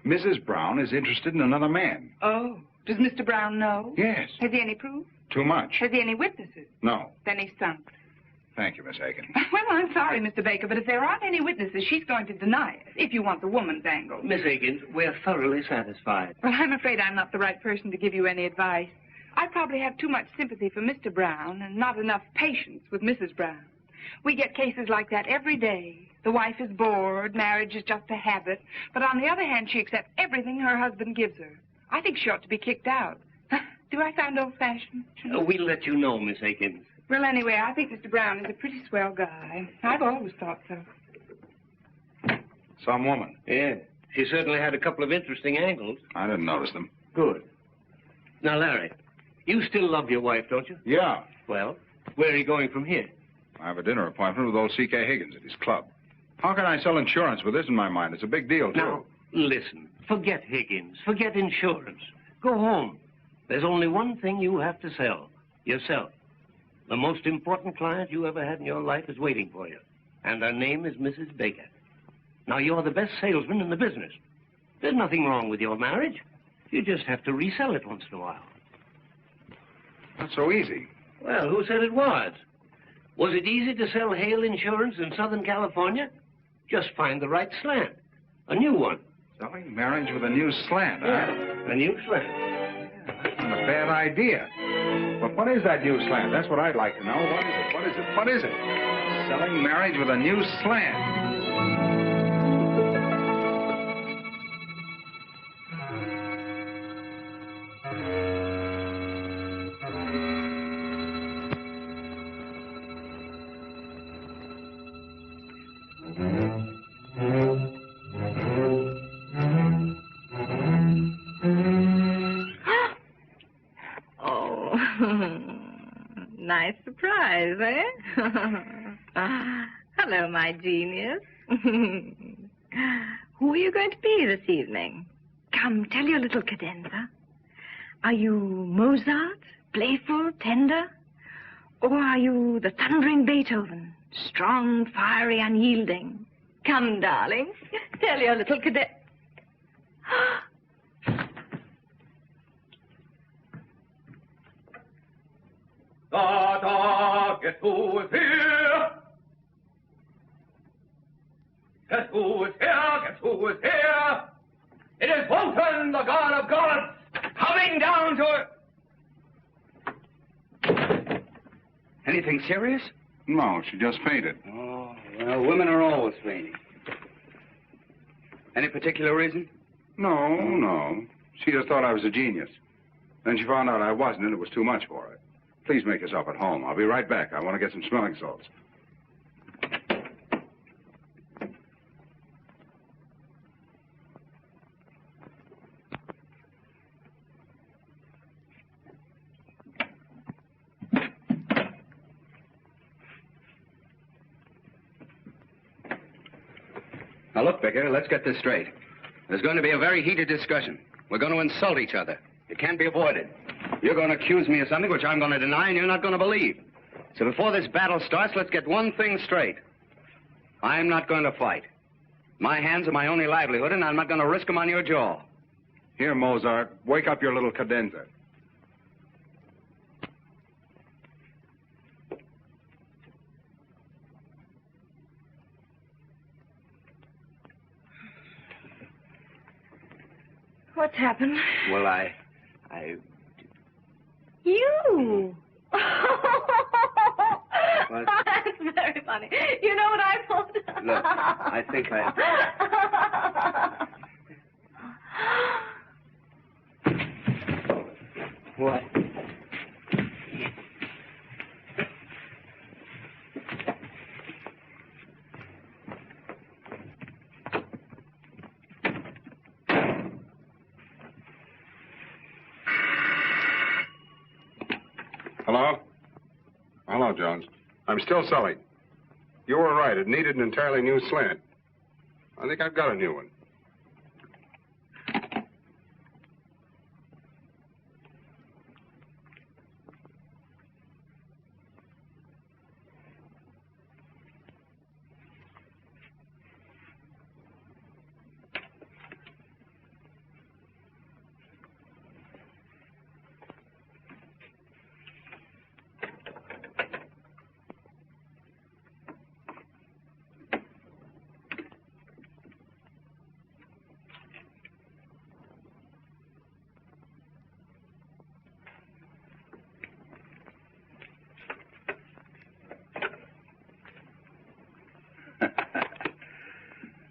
S5: Mrs. Brown is interested in another man.
S6: Oh. Does Mr. Brown know?
S5: Yes.
S6: Has he any proof?
S5: Too much.
S6: Has he any witnesses?
S5: No.
S6: Then he's sunk.
S5: Thank you, Miss Aiken.
S6: Well, I'm sorry, Mr. Baker, but if there aren't any witnesses, she's going to deny it, if you want the woman's angle.
S11: Miss Higgins, we're thoroughly satisfied.
S6: Well, I'm afraid I'm not the right person to give you any advice. I probably have too much sympathy for Mr. Brown and not enough patience with Mrs. Brown. We get cases like that every day. The wife is bored, marriage is just a habit, but on the other hand, she accepts everything her husband gives her. I think she ought to be kicked out. Do I sound old-fashioned?
S11: We'll let you know, Miss Aikens.
S6: Well, anyway, I think Mr. Brown is a pretty swell guy. I've always thought so.
S5: Some woman.
S11: Yeah. She certainly had a couple of interesting angles.
S5: I didn't notice them.
S11: Good. Now, Larry, you still love your wife, don't you?
S5: Yeah.
S11: Well, where are you going from here?
S5: I have a dinner appointment with old C.K. Higgins at his club. How can I sell insurance with this in my mind? It's a big deal, too.
S11: Now, listen. Forget Higgins. Forget insurance. Go home. There's only one thing you have to sell. Yourself. The most important client you ever had in your life is waiting for you. And her name is Mrs. Baker. Now, you're the best salesman in the business. There's nothing wrong with your marriage. You just have to resell it once in a while.
S5: Not so easy.
S11: Well, who said it was? Was it easy to sell hail insurance in Southern California? Just find the right slant. A new one.
S5: Selling marriage with a new slant, huh?
S11: Yeah, a new slant.
S5: Yeah, that's not a bad idea. But what is that new slant? That's what I'd like to know. What is it? What is it? What is it? Selling marriage with a new slant.
S2: nice surprise, eh? Hello, my genius. Who are you going to be this evening? Come, tell your little cadenza. Are you Mozart, playful, tender? Or are you the thundering Beethoven, strong, fiery, unyielding? Come, darling, tell your little cadenza.
S13: Guess who is here? Guess who is here? Guess who is here? It is Wotan, the god of gods, coming down to...
S7: Anything serious?
S5: No, she just fainted.
S7: Oh, well, women are always fainting. Any particular reason?
S5: No. She just thought I was a genius. Then she found out I wasn't, and it was too much for her. Please make yourself at home. I'll be right back. I want to get some smelling salts.
S7: Now, look, Vicar, let's get this straight. There's going to be a very heated discussion. We're going to insult each other. It can't be avoided. You're going to accuse me of something which I'm going to deny and you're not going to believe. So before this battle starts, let's get one thing straight. I'm not going to fight. My hands are my only livelihood, and I'm not going to risk them on your jaw.
S5: Here, Mozart, wake up your little cadenza.
S2: What's happened?
S7: Well, I...
S2: You!
S7: What?
S2: That's very funny. You know what I thought?
S7: Look, I think What?
S5: Hello? Hello, Jones. I'm still selling. You were right. It needed an entirely new slant. I think I've got a new one.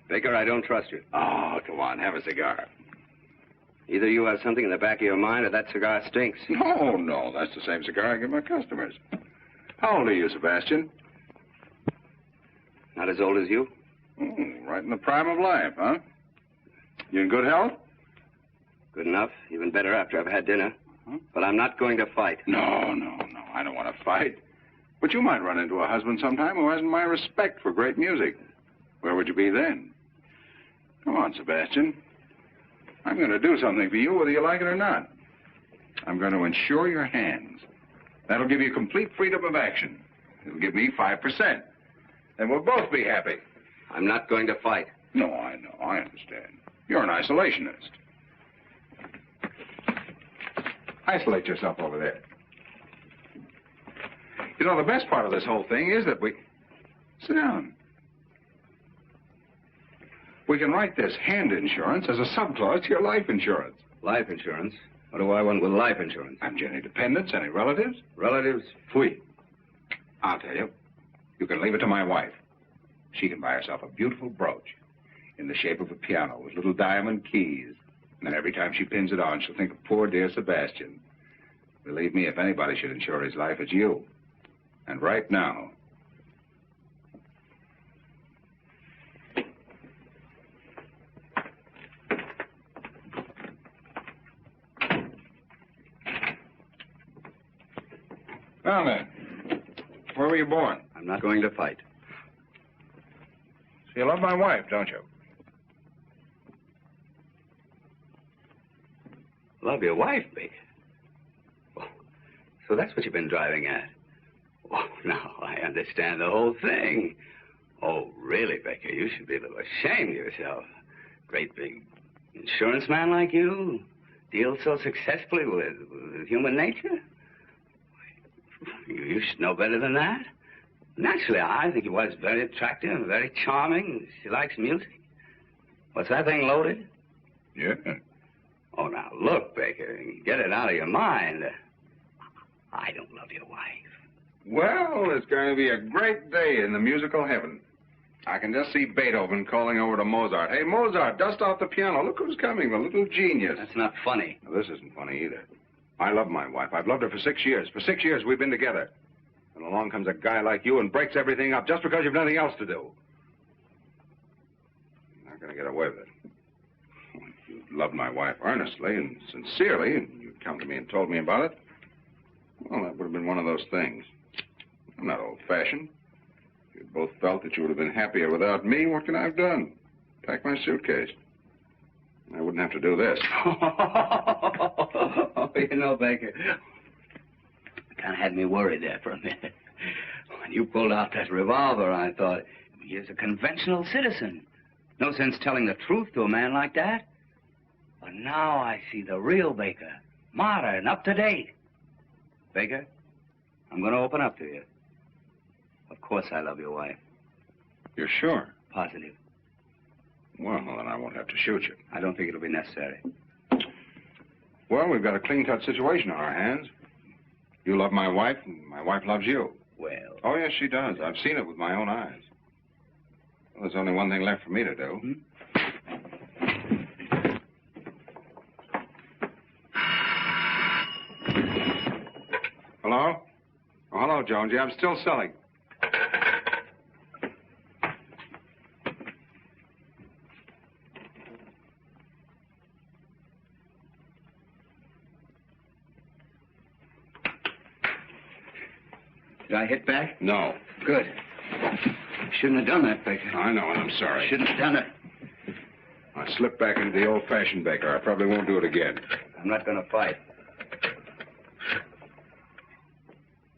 S7: Baker, I don't trust you.
S5: Oh, come on, have a cigar.
S7: Either you have something in the back of your mind or that cigar stinks.
S5: No, that's the same cigar I give my customers. How old are you, Sebastian?
S7: Not as old as you?
S5: Right in the prime of life, huh? You in good health?
S7: Good enough. Even better after I've had dinner. But I'm not going to fight.
S5: No. I don't want to fight. But you might run into a husband sometime who hasn't my respect for great music. Where would you be then? Come on, Sebastian. I'm going to do something for you whether you like it or not. I'm going to insure your hands. That'll give you complete freedom of action. It'll give me 5%. And we'll both be happy.
S7: I'm not going to fight.
S5: No, I know. I understand. You're an isolationist. Isolate yourself over there. You know, the best part of this whole thing is that we... Sit down. We can write this hand insurance as a subclause to your life insurance.
S7: Life insurance? What do I want with life insurance?
S5: Have you any dependents, any relatives?
S7: Relatives?
S5: Fui. I'll tell you. You can leave it to my wife. She can buy herself a beautiful brooch in the shape of a piano with little diamond keys. And then every time she pins it on, she'll think of poor dear Sebastian. Believe me, if anybody should insure his life, it's you. And right now... Well, then,
S4: Where were you born?
S7: I'm not going to fight.
S4: So you love my wife, don't you?
S7: Love your wife, Baker? Oh, so that's what you've been driving at. Oh, now I understand the whole thing. Oh, really, Baker? You should be a little ashamed of yourself. Great big insurance man like you deals so successfully with human nature. You should know better than that. Naturally, I think your wife's very attractive and very charming. She likes music. What's that thing loaded?
S4: Yeah.
S7: Oh, now, look, Baker, get it out of your mind. I don't love your wife.
S4: Well, it's going to be a great day in the musical heaven. I can just see Beethoven calling over to Mozart. Hey, Mozart, dust off the piano. Look who's coming, the little genius.
S7: That's not funny.
S4: Now, this isn't funny either. I love my wife. I've loved her for 6 years. For 6 years, we've been together. And along comes a guy like you and breaks everything up just because you've nothing else to do. You're not going to get away with it. If you loved my wife earnestly and sincerely, and you'd come to me and told me about it, well, that would have been one of those things. I'm not old-fashioned. If you both felt that you would have been happier without me, what can I have done? Pack my suitcase. I wouldn't have to do this.
S7: Oh, you know, Baker, kind of had me worried there for a minute. When you pulled out that revolver, I thought, he's a conventional citizen. No sense telling the truth to a man like that. But now I see the real Baker, modern, up to date. Baker, I'm going to open up to you. Of course I love your wife.
S4: You're sure?
S7: Positive.
S4: Well, then I won't have to shoot you.
S7: I don't think it'll be necessary.
S4: Well, we've got a clean-cut situation on our hands. You love my wife, and my wife loves you.
S7: Well...
S4: Oh, yes, she does. I've seen it with my own eyes. Well, there's only one thing left for me to do. Hello? Oh, hello, Jonesy. I'm still selling.
S7: Did I hit back?
S4: No.
S7: Good. Shouldn't have done that, Baker.
S4: I know, and I'm sorry.
S7: Shouldn't have done it.
S4: I slipped back into the old-fashioned Baker. I probably won't do it again.
S7: I'm not going to fight.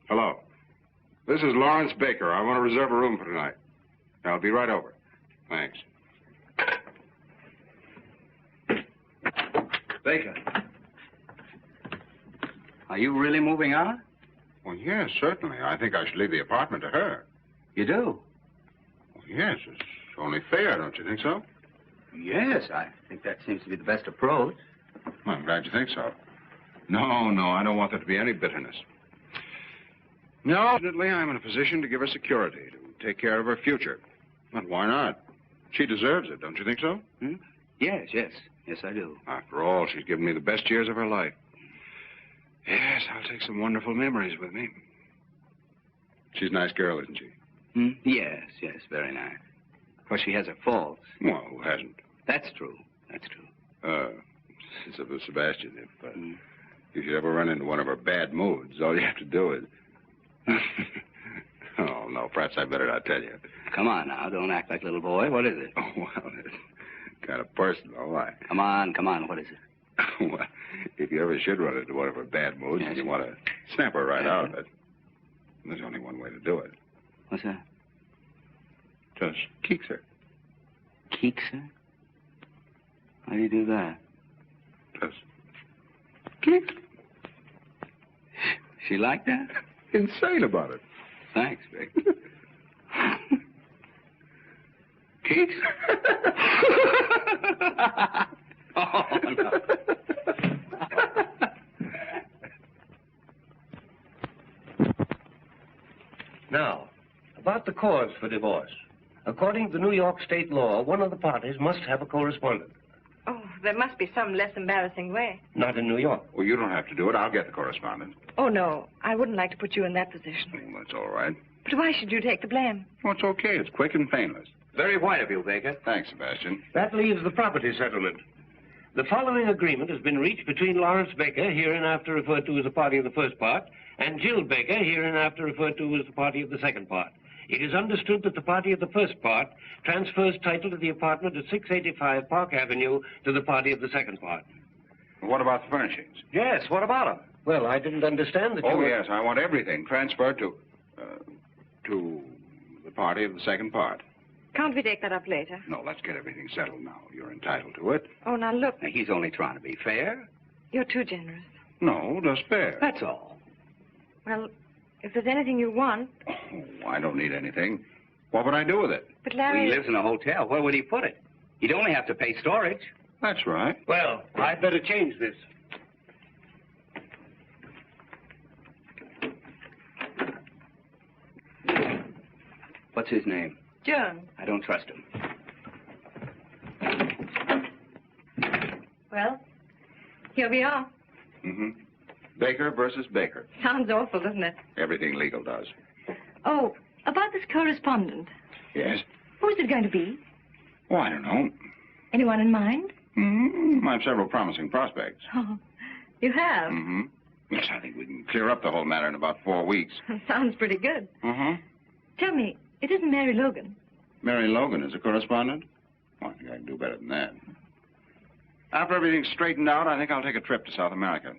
S4: Hello. This is Lawrence Baker. I want to reserve a room for tonight. I'll be right over. Thanks.
S7: Baker. Are you really moving out?
S4: Well, yes, certainly. I think I should leave the apartment to her.
S7: You do?
S4: Well, yes, it's only fair, don't you think so?
S7: Yes, I think that seems to be the best approach.
S4: Well, I'm glad you think so. No, I don't want there to be any bitterness. No, fortunately, I'm in a position to give her security, to take care of her future. But why not? She deserves it, don't you think so?
S7: Yes, I do.
S4: After all, she's given me the best years of her life. Yes, I'll take some wonderful memories with me. She's a nice girl, isn't she?
S7: Yes, very nice. Of course, she has her faults.
S4: Well, who hasn't?
S7: That's true.
S4: Sebastian, if you ever run into one of her bad moods, all you have to do is... Oh, no, perhaps I better not tell you.
S7: Come on now, don't act like a little boy. What is it?
S4: Oh, well, it's kind of personal. Why?
S7: Come on, what is it?
S4: Well, if you ever should run into one of her bad moods and you want to snap her right out of it, there's only one way to do it.
S7: What's that?
S4: Just keeks her.
S7: Keeks her? How do you do that?
S4: Just keeks.
S7: She like that?
S4: Insane about it.
S7: Thanks, Vic. Keeks? Oh, no.
S11: Now, about the cause for divorce. According to New York state law, one of the parties must have a correspondent.
S2: Oh, there must be some less embarrassing way.
S11: Not in New York.
S4: Well, you don't have to do it. I'll get the correspondent.
S2: Oh, no. I wouldn't like to put you in that position.
S4: Well, that's all right.
S2: But why should you take the blame?
S4: Well, it's okay. It's quick and painless.
S7: Very white of you, Baker.
S4: Thanks, Sebastian.
S11: That leaves the property settlement. The following agreement has been reached between Lawrence Baker, hereinafter referred to as a party of the first part, and Jill Baker, hereinafter referred to as the party of the second part. It is understood that the party of the first part transfers title to the apartment at 685 Park Avenue to the party of the second part.
S5: What about the furnishings?
S11: Yes, what about them? Well, I didn't understand that you
S5: Oh,
S11: were...
S5: yes, I want everything transferred to the party of the second part.
S2: Can't we take that up later?
S5: No, let's get everything settled now. You're entitled to it.
S2: Oh, now look.
S7: Now, he's only trying to be fair.
S2: You're too generous.
S5: No, just fair.
S7: That's all.
S2: Well, if there's anything you want...
S5: Oh, I don't need anything. What would I do with it?
S2: But Larry...
S7: He lives in a hotel. Where would he put it? He'd only have to pay storage.
S5: That's right.
S11: Well, I'd better change this.
S7: What's his name?
S2: Joan.
S7: I don't trust him.
S2: Well, here we are.
S5: Mm-hmm. Baker versus Baker.
S2: Sounds awful, doesn't it?
S5: Everything legal does.
S2: Oh, about this correspondent.
S5: Yes?
S2: Who's it going to be?
S5: Oh, I don't know.
S2: Anyone in mind?
S5: Mm-hmm. I have several promising prospects.
S2: Oh, you have?
S5: Mm-hmm. Yes, I think we can clear up the whole matter in about 4 weeks.
S2: Sounds pretty good.
S5: Mm-hmm.
S2: Tell me, it isn't Mary Logan.
S5: Mary Logan is a correspondent? Oh, I think I can do better than that. After everything's straightened out, I think I'll take a trip to South America.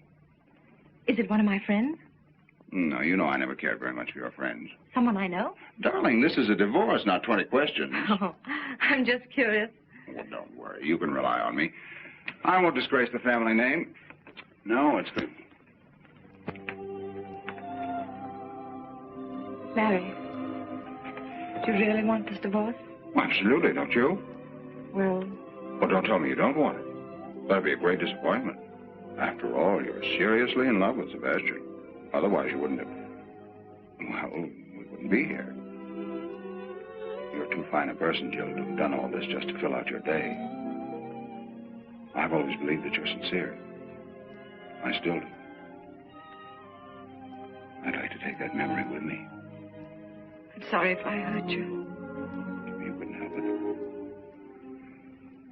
S2: Is it one of my friends?
S5: No, you know I never cared very much for your friends.
S2: Someone I know?
S5: Darling, this is a divorce, not 20 questions.
S2: Oh, I'm just curious.
S5: Well, don't worry. You can rely on me. I won't disgrace the family name. No, it's good.
S2: Larry, do you really want this divorce?
S5: Absolutely, don't you?
S2: Well...
S5: Well, don't tell me you don't want it. That'd be a great disappointment. After all, you're seriously in love with Sebastian. Otherwise, you wouldn't have... Well, we wouldn't be here. You're too fine a person, Jill, to have done all this just to fill out your day. I've always believed that you're sincere. I still do. I'd like to take that memory with me.
S2: I'm sorry if I hurt you.
S5: You couldn't help it.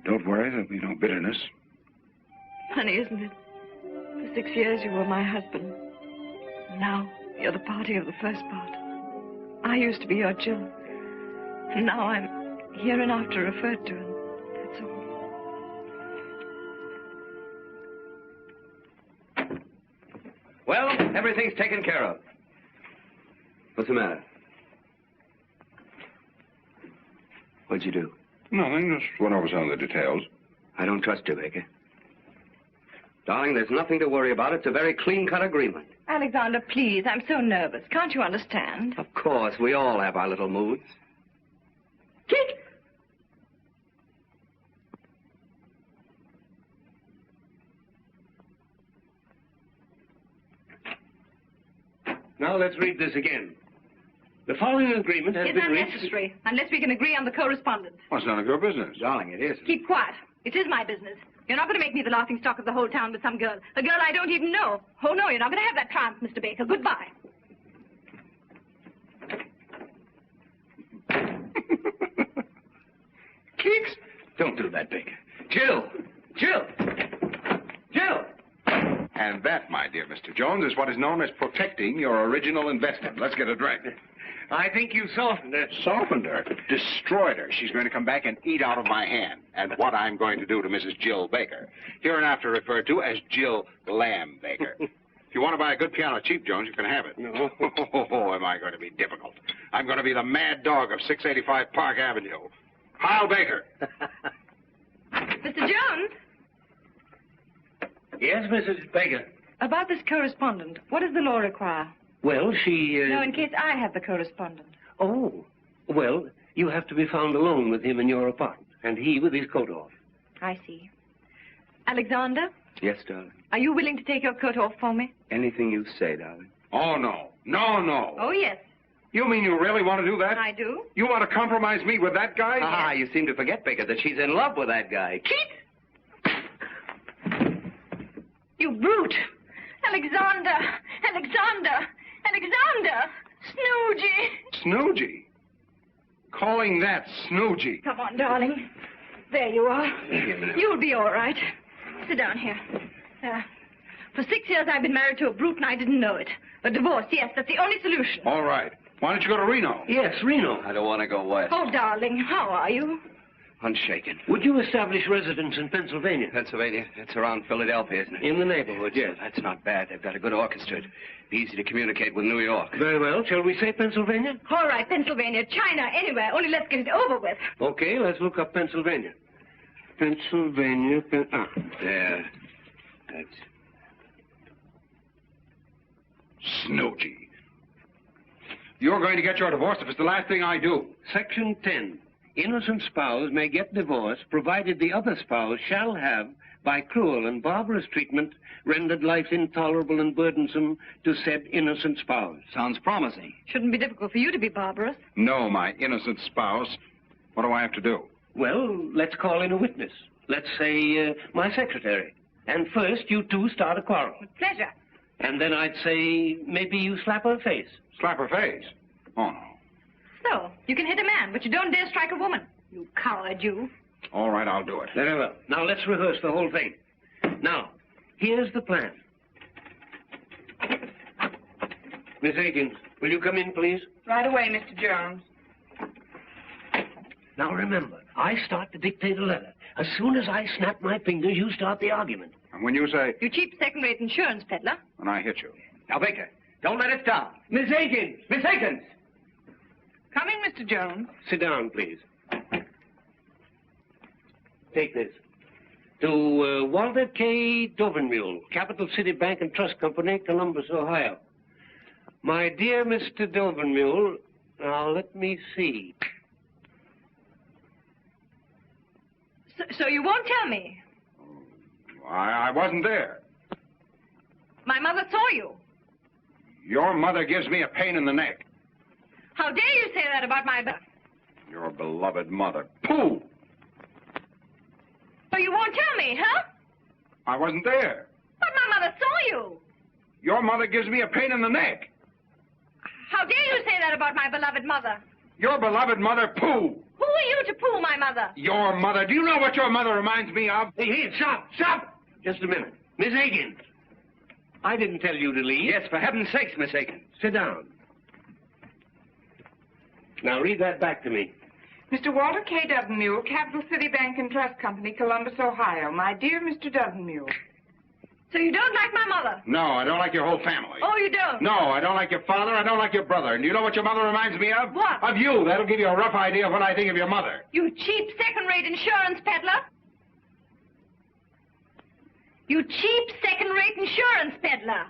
S5: Don't worry, there'll be no bitterness.
S2: Funny, isn't it? For 6 years you were my husband. And now you're the party of the first part. I used to be your Jill. And now I'm hereinafter referred to, and that's all.
S7: Well, everything's taken care of. What's the matter? What'd you do?
S5: Nothing, just went over some of the details.
S7: I don't trust you, Baker. Darling, there's nothing to worry about. It's a very clean-cut agreement.
S2: Alexander, please, I'm so nervous. Can't you understand?
S7: Of course, we all have our little moods.
S2: Kick!
S11: Now let's read this again. The following agreement has
S2: It's
S11: been reached...
S2: unnecessary, unless we can agree on the correspondence.
S5: Well, it's none of your business.
S7: Darling, it is.
S2: Keep quiet. It is my business. You're not going to make me the laughing stock of the whole town with some girl. A girl I don't even know. Oh, no, you're not going to have that chance, Mr. Baker. Goodbye.
S7: Kicks? Don't do that, Baker. Jill! Jill! Jill!
S5: And that, my dear Mr. Jones, is what is known as protecting your original investment. Let's get a drink.
S11: I think you softened her.
S5: Softened her, destroyed her. She's going to come back and eat out of my hand. And what I'm going to do to Mrs. Jill Baker, hereinafter referred to as Jill Lamb Baker. If you want to buy a good piano cheap, Jones, you can have it.
S11: No.
S5: Oh, am I going to be difficult? I'm going to be the mad dog of 685 Park Avenue. Heil Baker.
S2: Mr. Jones?
S11: Yes, Mrs. Baker.
S2: About this correspondent, what does the law require?
S11: Well, she...
S2: No, in case I have the correspondent.
S11: Oh. Well, you have to be found alone with him in your apartment, and he with his coat off.
S2: I see. Alexander,
S7: Yes, darling.
S2: are you willing to take your coat off for me?
S7: Anything you say, darling.
S5: Oh, no. No, no.
S2: Oh, yes,
S5: You mean you really want to do that?
S2: I do.
S5: You want to compromise me with that guy?
S7: Ah, you seem to forget, Baker, that she's in love with that guy.
S2: Keith! You brute! Alexander! Alexander! Alexander! Snoogey!
S5: Snoogey? Calling that Snoogey?
S2: Come on, darling. There you are. You'll be all right. Sit down here. For 6 years I've been married to a brute and I didn't know it. A divorce, yes, that's the only solution.
S5: All right. Why don't you go to Reno?
S7: Yes, Reno.
S11: I don't want to go west.
S2: Oh, darling, how are you?
S11: Unshaken. Would you establish residence in Pennsylvania?
S7: Pennsylvania. It's around Philadelphia, isn't it?
S11: In the neighborhood, yes.
S7: That's not bad. They've got a good orchestra. It'd be easy to communicate with New York.
S11: Very well. Shall we say Pennsylvania?
S2: All right, Pennsylvania, China, anywhere. Only let's get it over with.
S11: Okay, let's look up Pennsylvania. Pennsylvania,
S7: There. That's...
S5: Snooty. You're going to get your divorce if it's the last thing I do.
S11: Section 10. Innocent spouse may get divorced provided the other spouse shall have, by cruel and barbarous treatment, rendered life intolerable and burdensome to said innocent spouse.
S7: Sounds promising.
S2: Shouldn't be difficult for you to be barbarous.
S5: No, my innocent spouse. What do I have to do?
S11: Well, let's call in a witness. Let's say my secretary. And first, you two start a quarrel.
S2: With pleasure.
S11: And then I'd say maybe you slap her face.
S5: Slap her face? Oh, no.
S2: So, you can hit a man, but you don't dare strike a woman. You coward, you.
S5: All right, I'll do it.
S11: Very well. Now, let's rehearse the whole thing. Now, here's the plan. Miss Higgins, will you come in, please?
S6: Right away, Mr. Jones.
S11: Now, remember, I start to dictate a letter. As soon as I snap my fingers, you start the argument.
S5: And when you say...
S2: You cheap second-rate insurance peddler.
S5: When I hit you.
S7: Now, Baker, don't let it stop. Miss Higgins! Miss Higgins!
S6: Coming, Mr. Jones.
S11: Sit down, please. Take this. To Walter K. Dovenmule, Capital City Bank and Trust Company, Columbus, Ohio. My dear Mr. Dovenmule, now let me see.
S2: So you won't tell me?
S5: I wasn't there.
S2: My mother saw you.
S5: Your mother gives me a pain in the neck.
S2: How dare you say that about my...
S5: Your beloved mother. Pooh!
S2: So you won't tell me, huh?
S5: I wasn't there.
S2: But my mother saw you.
S5: Your mother gives me a pain in the neck.
S2: How dare you say that about my beloved mother?
S5: Your beloved mother, pooh!
S2: Who are you to poo my mother?
S5: Your mother. Do you know what your mother reminds me of?
S11: Hey, stop, stop! Just a minute. Miss Higgins, I didn't tell you to leave.
S7: Yes, for heaven's sakes, Miss Higgins.
S11: Sit down. Now, read that back to me.
S6: Mr. Walter K. Dovenmule, Capital City Bank and Trust Company, Columbus, Ohio. My dear Mr. Dovenmule.
S2: So you don't like my mother?
S5: No, I don't like your whole family.
S2: Oh, you don't?
S5: No, I don't like your father. I don't like your brother. And do you know what your mother reminds me of?
S2: What?
S5: Of you. That'll give you a rough idea of what I think of your mother.
S2: You cheap second-rate insurance peddler. You cheap second-rate insurance peddler.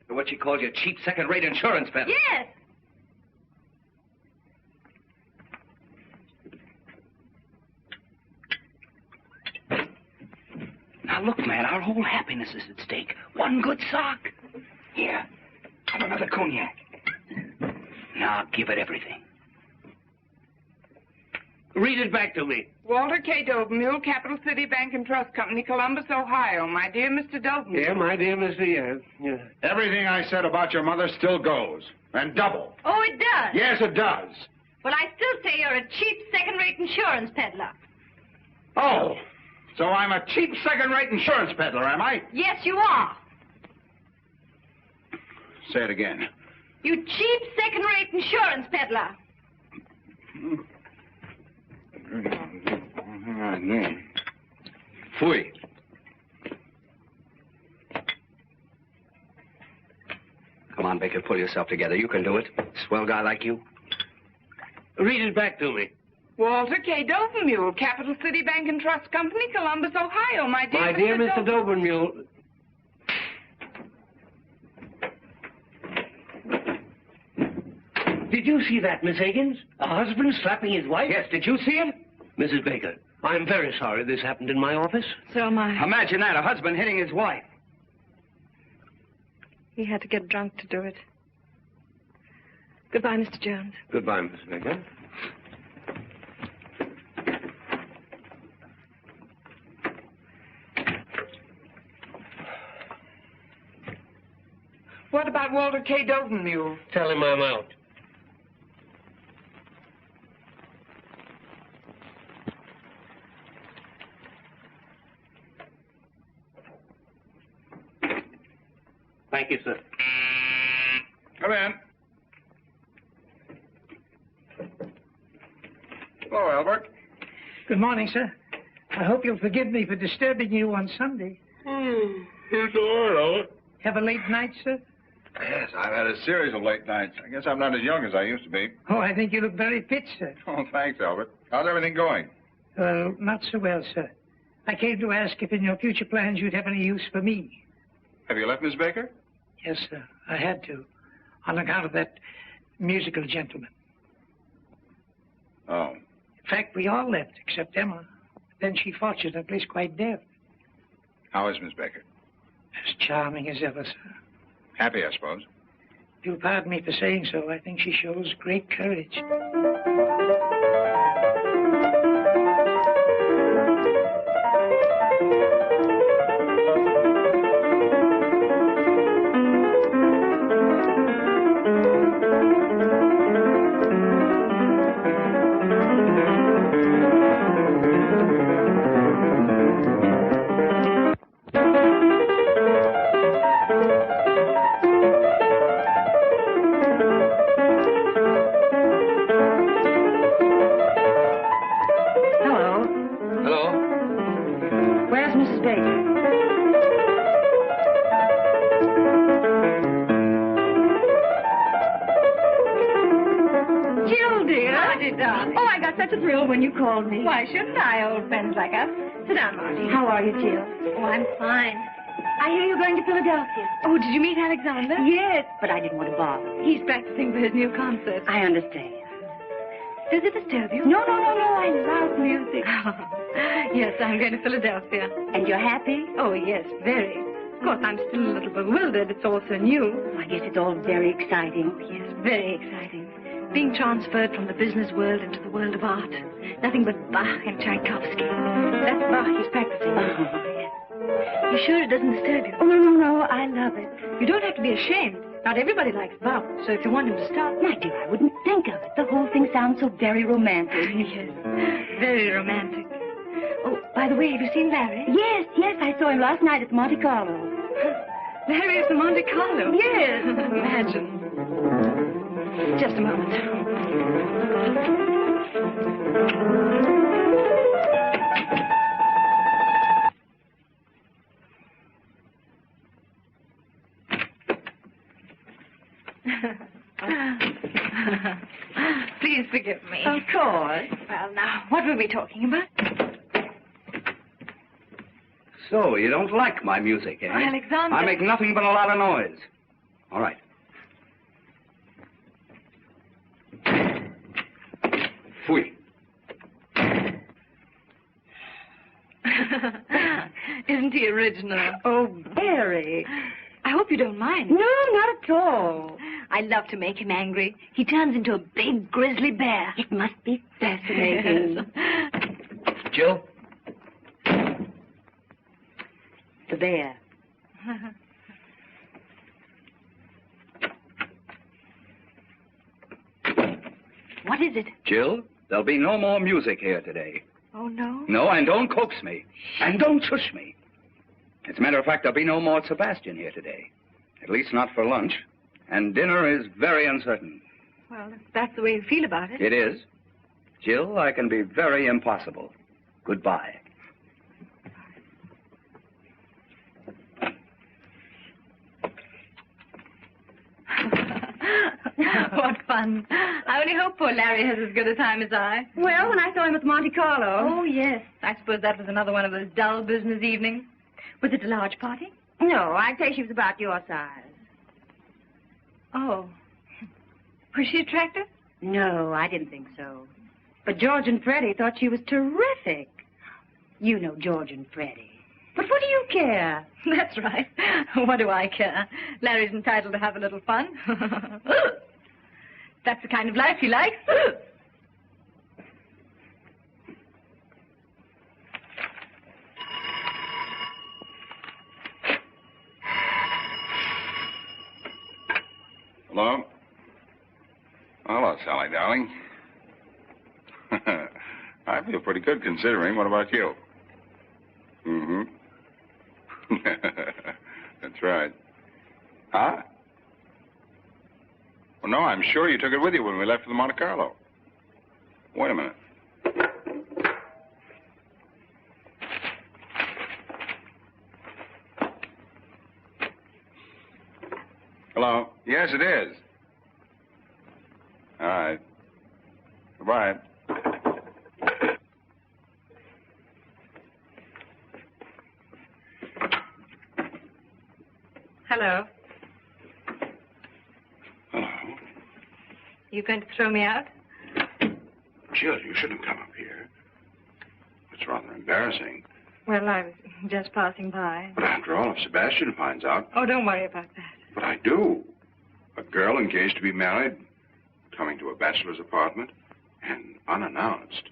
S7: What she calls you cheap second-rate insurance peddler.
S2: Yes.
S7: Now, look, man, our whole happiness is at stake. One good sock. Here, have another cognac. Now, give it everything.
S11: Read it back to me.
S6: Walter K. Dovenmule, Capital City Bank and Trust Company, Columbus, Ohio. My dear Mr. Dovenmule.
S11: Yeah, my dear Mr. Yeah.
S5: Everything I said about your mother still goes. And double.
S2: Oh, it does?
S5: Yes, it does.
S2: Well, I still say you're a cheap second-rate insurance peddler.
S5: Oh, so I'm a cheap second-rate insurance peddler, am I?
S2: Yes, you are.
S5: Say it again.
S2: You cheap second-rate insurance peddler.
S5: Fui.
S7: Come on, Baker, pull yourself together. You can do it. Swell guy like you.
S11: Read it back to me.
S6: Walter K. Dovenmule, Capital City Bank and Trust Company, Columbus, Ohio. My dear,
S11: Mr. Dovenmule. Did you see that, Miss Higgins? A husband slapping his wife?
S7: Yes, did you see it?
S11: Mrs. Baker, I'm very sorry this happened in my office.
S2: So am I.
S7: Imagine that, a husband hitting his wife.
S2: He had to get drunk to do it. Goodbye, Mr. Jones.
S11: Goodbye, Mrs. Baker.
S6: What about Walter K. Dovenmule?
S11: Tell him I'm out. Thank you, sir.
S4: Come in. Hello, Albert.
S8: Good morning, sir. I hope you'll forgive me for disturbing you on Sunday.
S4: It's all right, Albert.
S8: Have a late night, sir?
S4: Yes, I've had a series of late nights. I guess I'm not as young as I used to be.
S8: Oh, I think you look very fit, sir.
S4: Oh, thanks, Albert. How's everything going?
S8: Well, not so well, sir. I came to ask if in your future plans you'd have any use for me.
S4: Have you left Miss Baker?
S8: Yes, sir. I had to, on account of that musical gentleman.
S4: Oh.
S8: In fact, we all left, except Emma. Then she fortunately is quite deaf.
S4: How is Miss Baker?
S8: As charming as ever, sir.
S4: Happy, I suppose.
S8: If you'll pardon me for saying so, I think she shows great courage.
S1: When you called me.
S2: Why shouldn't I, old friends like us? Sit down, Marty.
S1: How are you, Jill?
S2: Oh, I'm fine.
S1: I hear you're going to Philadelphia.
S2: Oh, did you meet Alexander?
S1: Yes, but I didn't want to bother.
S2: He's practicing for his new concert.
S1: I understand.
S2: Does it disturb you?
S1: No. I love music.
S2: Yes, I'm going to Philadelphia.
S1: And you're happy?
S2: Oh, yes, very. Of course, I'm still a little bewildered. It's all so new.
S1: I guess it's all very exciting.
S2: Yes, very exciting. Being transferred from the business world into the world of art. Nothing but Bach and Tchaikovsky. That's Bach he's practicing.
S1: Oh, yes.
S2: You sure it doesn't disturb you?
S1: Oh, no, I love it.
S2: You don't have to be ashamed. Not everybody likes Bach, so if you want him to stop...
S1: My dear, I wouldn't think of it. The whole thing sounds so very romantic.
S2: Yes, very romantic. Oh, by the way, have you seen Larry?
S1: Yes, I saw him last night at Monte Carlo.
S2: Larry is the Monte Carlo?
S1: Yes.
S2: Imagine. Just a moment. Please forgive me.
S1: Of course.
S2: Well, now, what were we talking about?
S7: So, you don't like my music, eh?
S2: Alexander.
S7: I make nothing but a lot of noise. All right. Fui.
S2: Isn't he original?
S1: Oh, very.
S2: I hope you don't mind.
S1: No, not at all.
S2: I love to make him angry. He turns into a big grizzly bear.
S1: It must be fascinating.
S7: Jill?
S1: The bear.
S2: What is it?
S7: Jill, there'll be no more music here today.
S2: Oh, no?
S7: No, and don't coax me. And don't shush me. As a matter of fact, there'll be no more Sebastian here today. At least not for lunch. And dinner is very uncertain.
S2: Well, if that's the way you feel about it.
S7: It is. Jill, I can be very impossible. Goodbye.
S2: What fun. I only hope poor Larry has as good a time as I.
S1: Well, when I saw him at Monte Carlo.
S2: Oh, yes. I suppose that was another one of those dull business evenings. Was it a large party?
S1: No, I'd say she was about your size.
S2: Oh. Was she attractive?
S1: No, I didn't think so. But George and Freddie thought she was terrific. You know George and Freddie. But what do you care?
S2: That's right. What do I care? Larry's entitled to have a little fun. That's the kind of life he likes.
S4: Hello? Hello, Sally, darling. I feel pretty good considering. What about you? Mm-hmm. That's right.
S5: Huh? Well, no, I'm sure you took it with you when we left for the Monte Carlo. Wait a minute. Hello? Yes, it is. All right. Goodbye.
S2: Hello.
S4: Hello.
S2: You going to throw me out?
S4: Jill, you shouldn't come up here. It's rather embarrassing.
S2: Well, I was just passing by.
S4: But after all, if Sebastian finds out...
S2: Oh, don't worry about that.
S4: But I do. A girl engaged to be married, coming to a bachelor's apartment, and unannounced.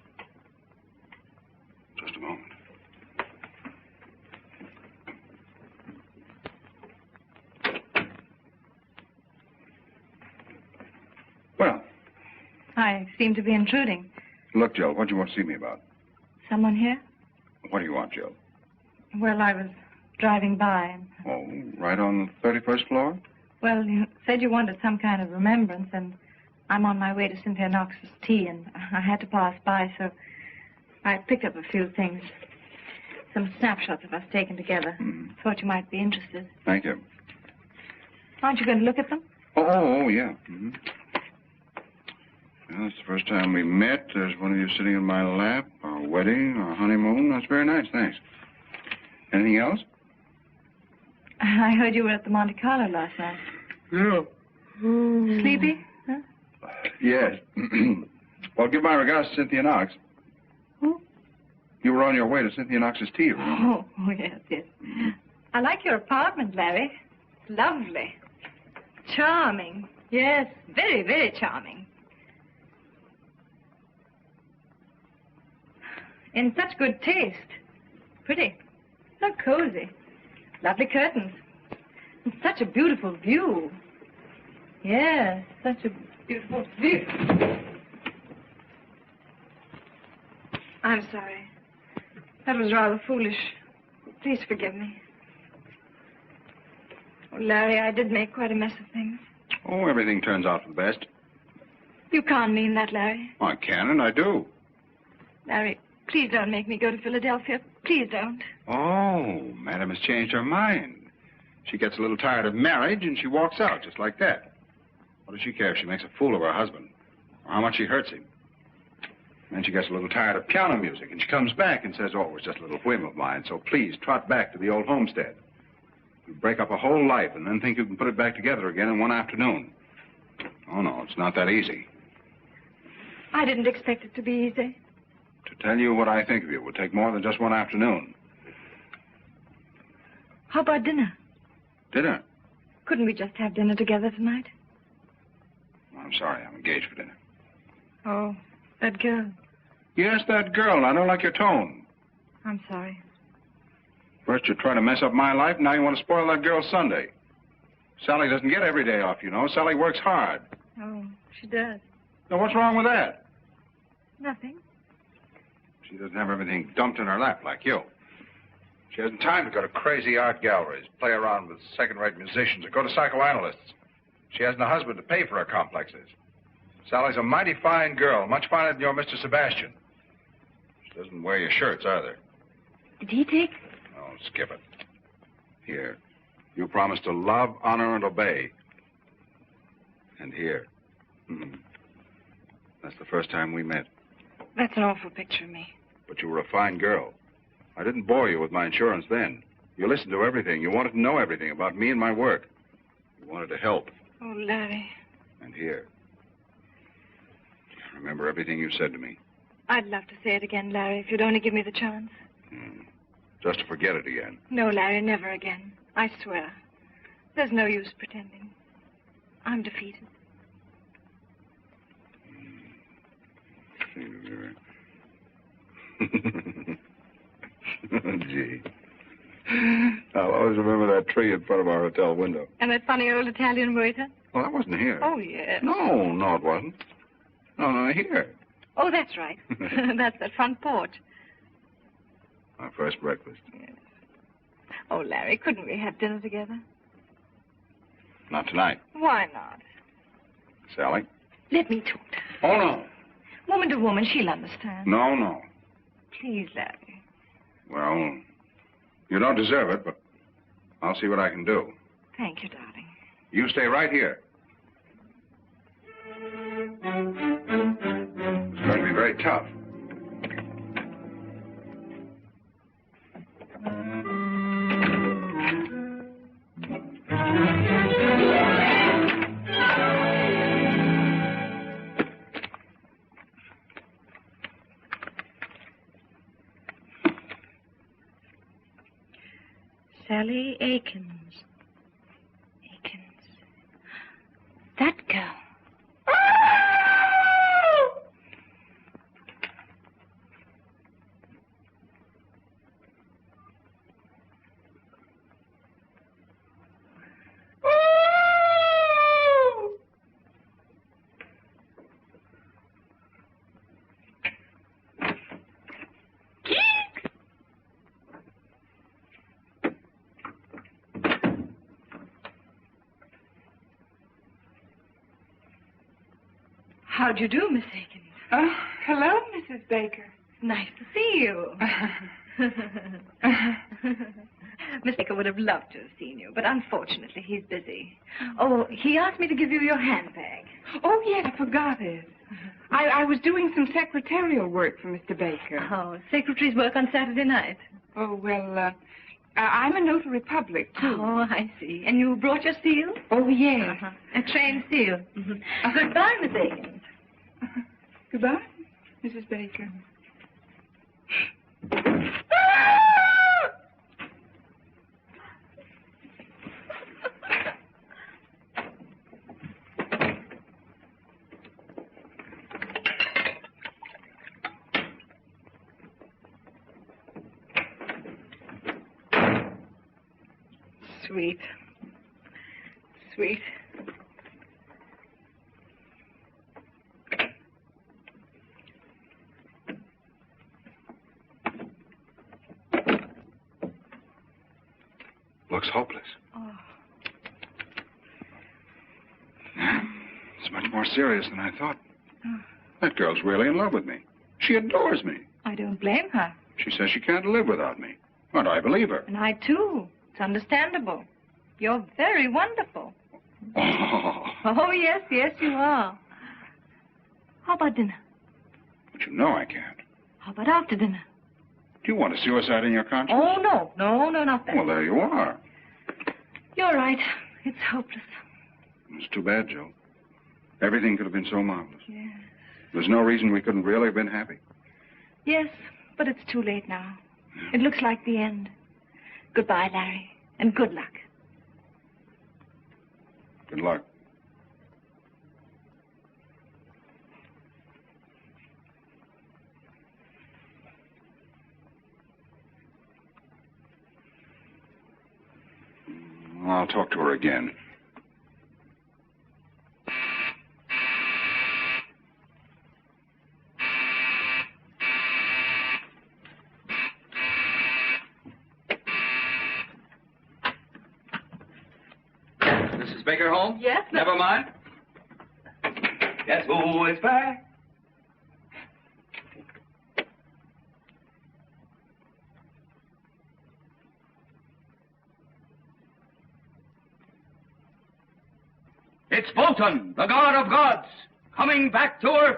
S4: Just a moment.
S5: Well.
S2: I seem to be intruding.
S5: Look, Jill, what do you want to see me about?
S2: Someone here?
S5: What do you want, Jill?
S2: Well, I was driving by.
S5: Oh, right on the 31st floor?
S2: Well, you said you wanted some kind of remembrance, and I'm on my way to Cynthia Knox's tea, and I had to pass by, so I picked up a few things. Some snapshots of us taken together. Thought you might be interested.
S5: Thank you.
S2: Aren't you going to look at them?
S5: Oh, yeah. Well, it's the first time we met. There's one of you sitting in my lap. Our wedding, our honeymoon. That's very nice, thanks. Anything else?
S2: I heard you were at the Monte Carlo last night.
S5: Yeah.
S2: Sleepy? Huh?
S5: Yes. Well, give my regards to Cynthia Knox.
S2: Who?
S5: You were on your way to Cynthia Knox's tea room.
S2: Oh, yes, yes. I like your apartment, Larry. It's lovely. Charming. Yes, very, very charming. In such good taste. Pretty. So cozy. Lovely curtains. And such a beautiful view. Yes, such a beautiful view. I'm sorry. That was rather foolish. Please forgive me. Oh, Larry, I did make quite a mess of things.
S5: Oh, everything turns out for the best.
S2: You can't mean that, Larry.
S5: I can and I do.
S2: Larry, please don't make me go to Philadelphia. Please don't.
S5: Oh, Madam has changed her mind. She gets a little tired of marriage and she walks out just like that. What does she care if she makes a fool of her husband or how much she hurts him? Then she gets a little tired of piano music and she comes back and says, oh, it was just a little whim of mine, so please trot back to the old homestead. You break up a whole life and then think you can put it back together again in one afternoon. Oh, no, it's not that easy.
S2: I didn't expect it to be easy.
S5: To tell you what I think of you would take more than just one afternoon.
S2: How about dinner?
S5: Dinner?
S2: Couldn't we just have dinner together tonight?
S5: I'm sorry, I'm engaged for dinner.
S2: Oh, that girl.
S5: Yes, that girl. I don't like your tone.
S2: I'm sorry.
S5: First you try to mess up my life, now you want to spoil that girl's Sunday. Sally doesn't get every day off, you know. Sally works hard.
S2: Oh, she does.
S5: Now, what's wrong with that?
S2: Nothing.
S5: She doesn't have everything dumped in her lap like you. She hasn't time to go to crazy art galleries, play around with second-rate musicians, or go to psychoanalysts. She hasn't a husband to pay for her complexes. Sally's a mighty fine girl, much finer than your Mr. Sebastian. She doesn't wear your shirts either.
S2: Did he take?
S5: Oh, skip it. Here. You promised to love, honor, and obey. And here. That's the first time we met.
S2: That's an awful picture of me.
S5: But you were a fine girl. I didn't bore you with my insurance then. You listened to everything. You wanted to know everything about me and my work. You wanted to help.
S2: Oh, Larry.
S5: And here. Remember everything you said to me.
S2: I'd love to say it again, Larry, if you'd only give me the chance.
S5: Just to forget it again.
S2: No, Larry, never again. I swear. There's no use pretending. I'm defeated.
S5: Gee. I'll always remember that tree in front of our hotel window.
S2: And that funny old Italian waiter?
S5: Well, that wasn't here.
S2: Oh, yes.
S5: No, it wasn't. No, here.
S2: Oh, that's right. That's that front porch.
S5: Our first breakfast.
S2: Yes. Oh, Larry, couldn't we have dinner together?
S5: Not tonight.
S2: Why not?
S5: Sally?
S2: Let me talk to her.
S5: Oh, no.
S2: Woman to woman, she'll understand.
S5: No, no.
S2: Please, Larry.
S5: Well, you don't deserve it, but I'll see what I can do.
S2: Thank you, darling.
S5: You stay right here. It's going to be very tough.
S2: Sally Akins. That girl. How'd you do, Miss Akins?
S6: Oh, hello, Mrs. Baker.
S2: Nice to see you. Miss Baker would have loved to have seen you, but unfortunately he's busy. Oh, he asked me to give you your handbag.
S6: Oh, yes, I forgot it. I was doing some secretarial work for Mr. Baker.
S2: Oh, secretaries work on Saturday night.
S6: Oh, well, I'm a notary public, too.
S2: Oh, I see. And you brought your seal?
S6: Oh, yes.
S2: A trained seal. Goodbye, Miss Akins.
S6: Goodbye, Mrs. Baker.
S2: Sweet. Sweet.
S5: Looks hopeless.
S2: Oh.
S5: It's much more serious than I thought. That girl's really in love with me. She adores me.
S2: I don't blame her.
S5: She says she can't live without me. And I believe her.
S2: And I, too. It's understandable. You're very wonderful. Oh, yes, yes, you are. How about dinner?
S5: But you know I can't.
S2: How about after dinner?
S5: Do you want a suicide in your conscience?
S2: Oh, no. No, not that.
S5: Well, there you are.
S2: You're right. It's hopeless.
S5: It's too bad, Joe. Everything could have been so marvelous.
S2: Yes.
S5: There's no reason we couldn't really have been happy.
S2: Yes, but it's too late now. It looks like the end. Goodbye, Larry, and good luck.
S5: Good luck. I'll talk to her again.
S13: Mrs. Baker home?
S2: Yes,
S13: Never mind. Guess who is back? It's Wotan, the god of gods, coming back to Earth.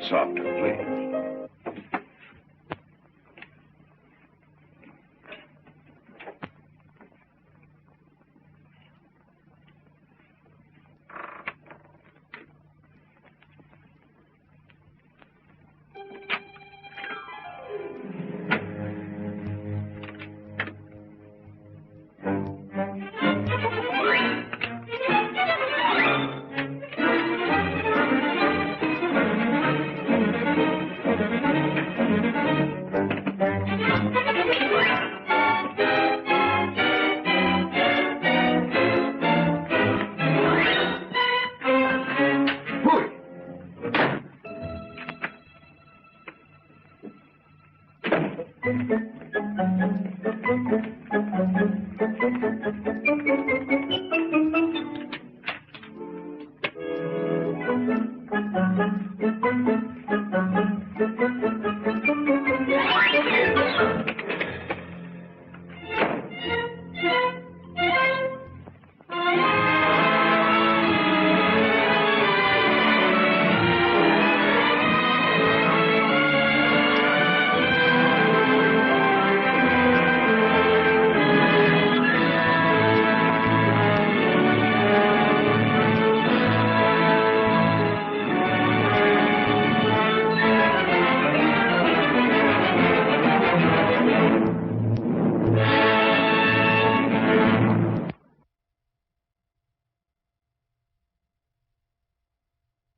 S5: Softer, please.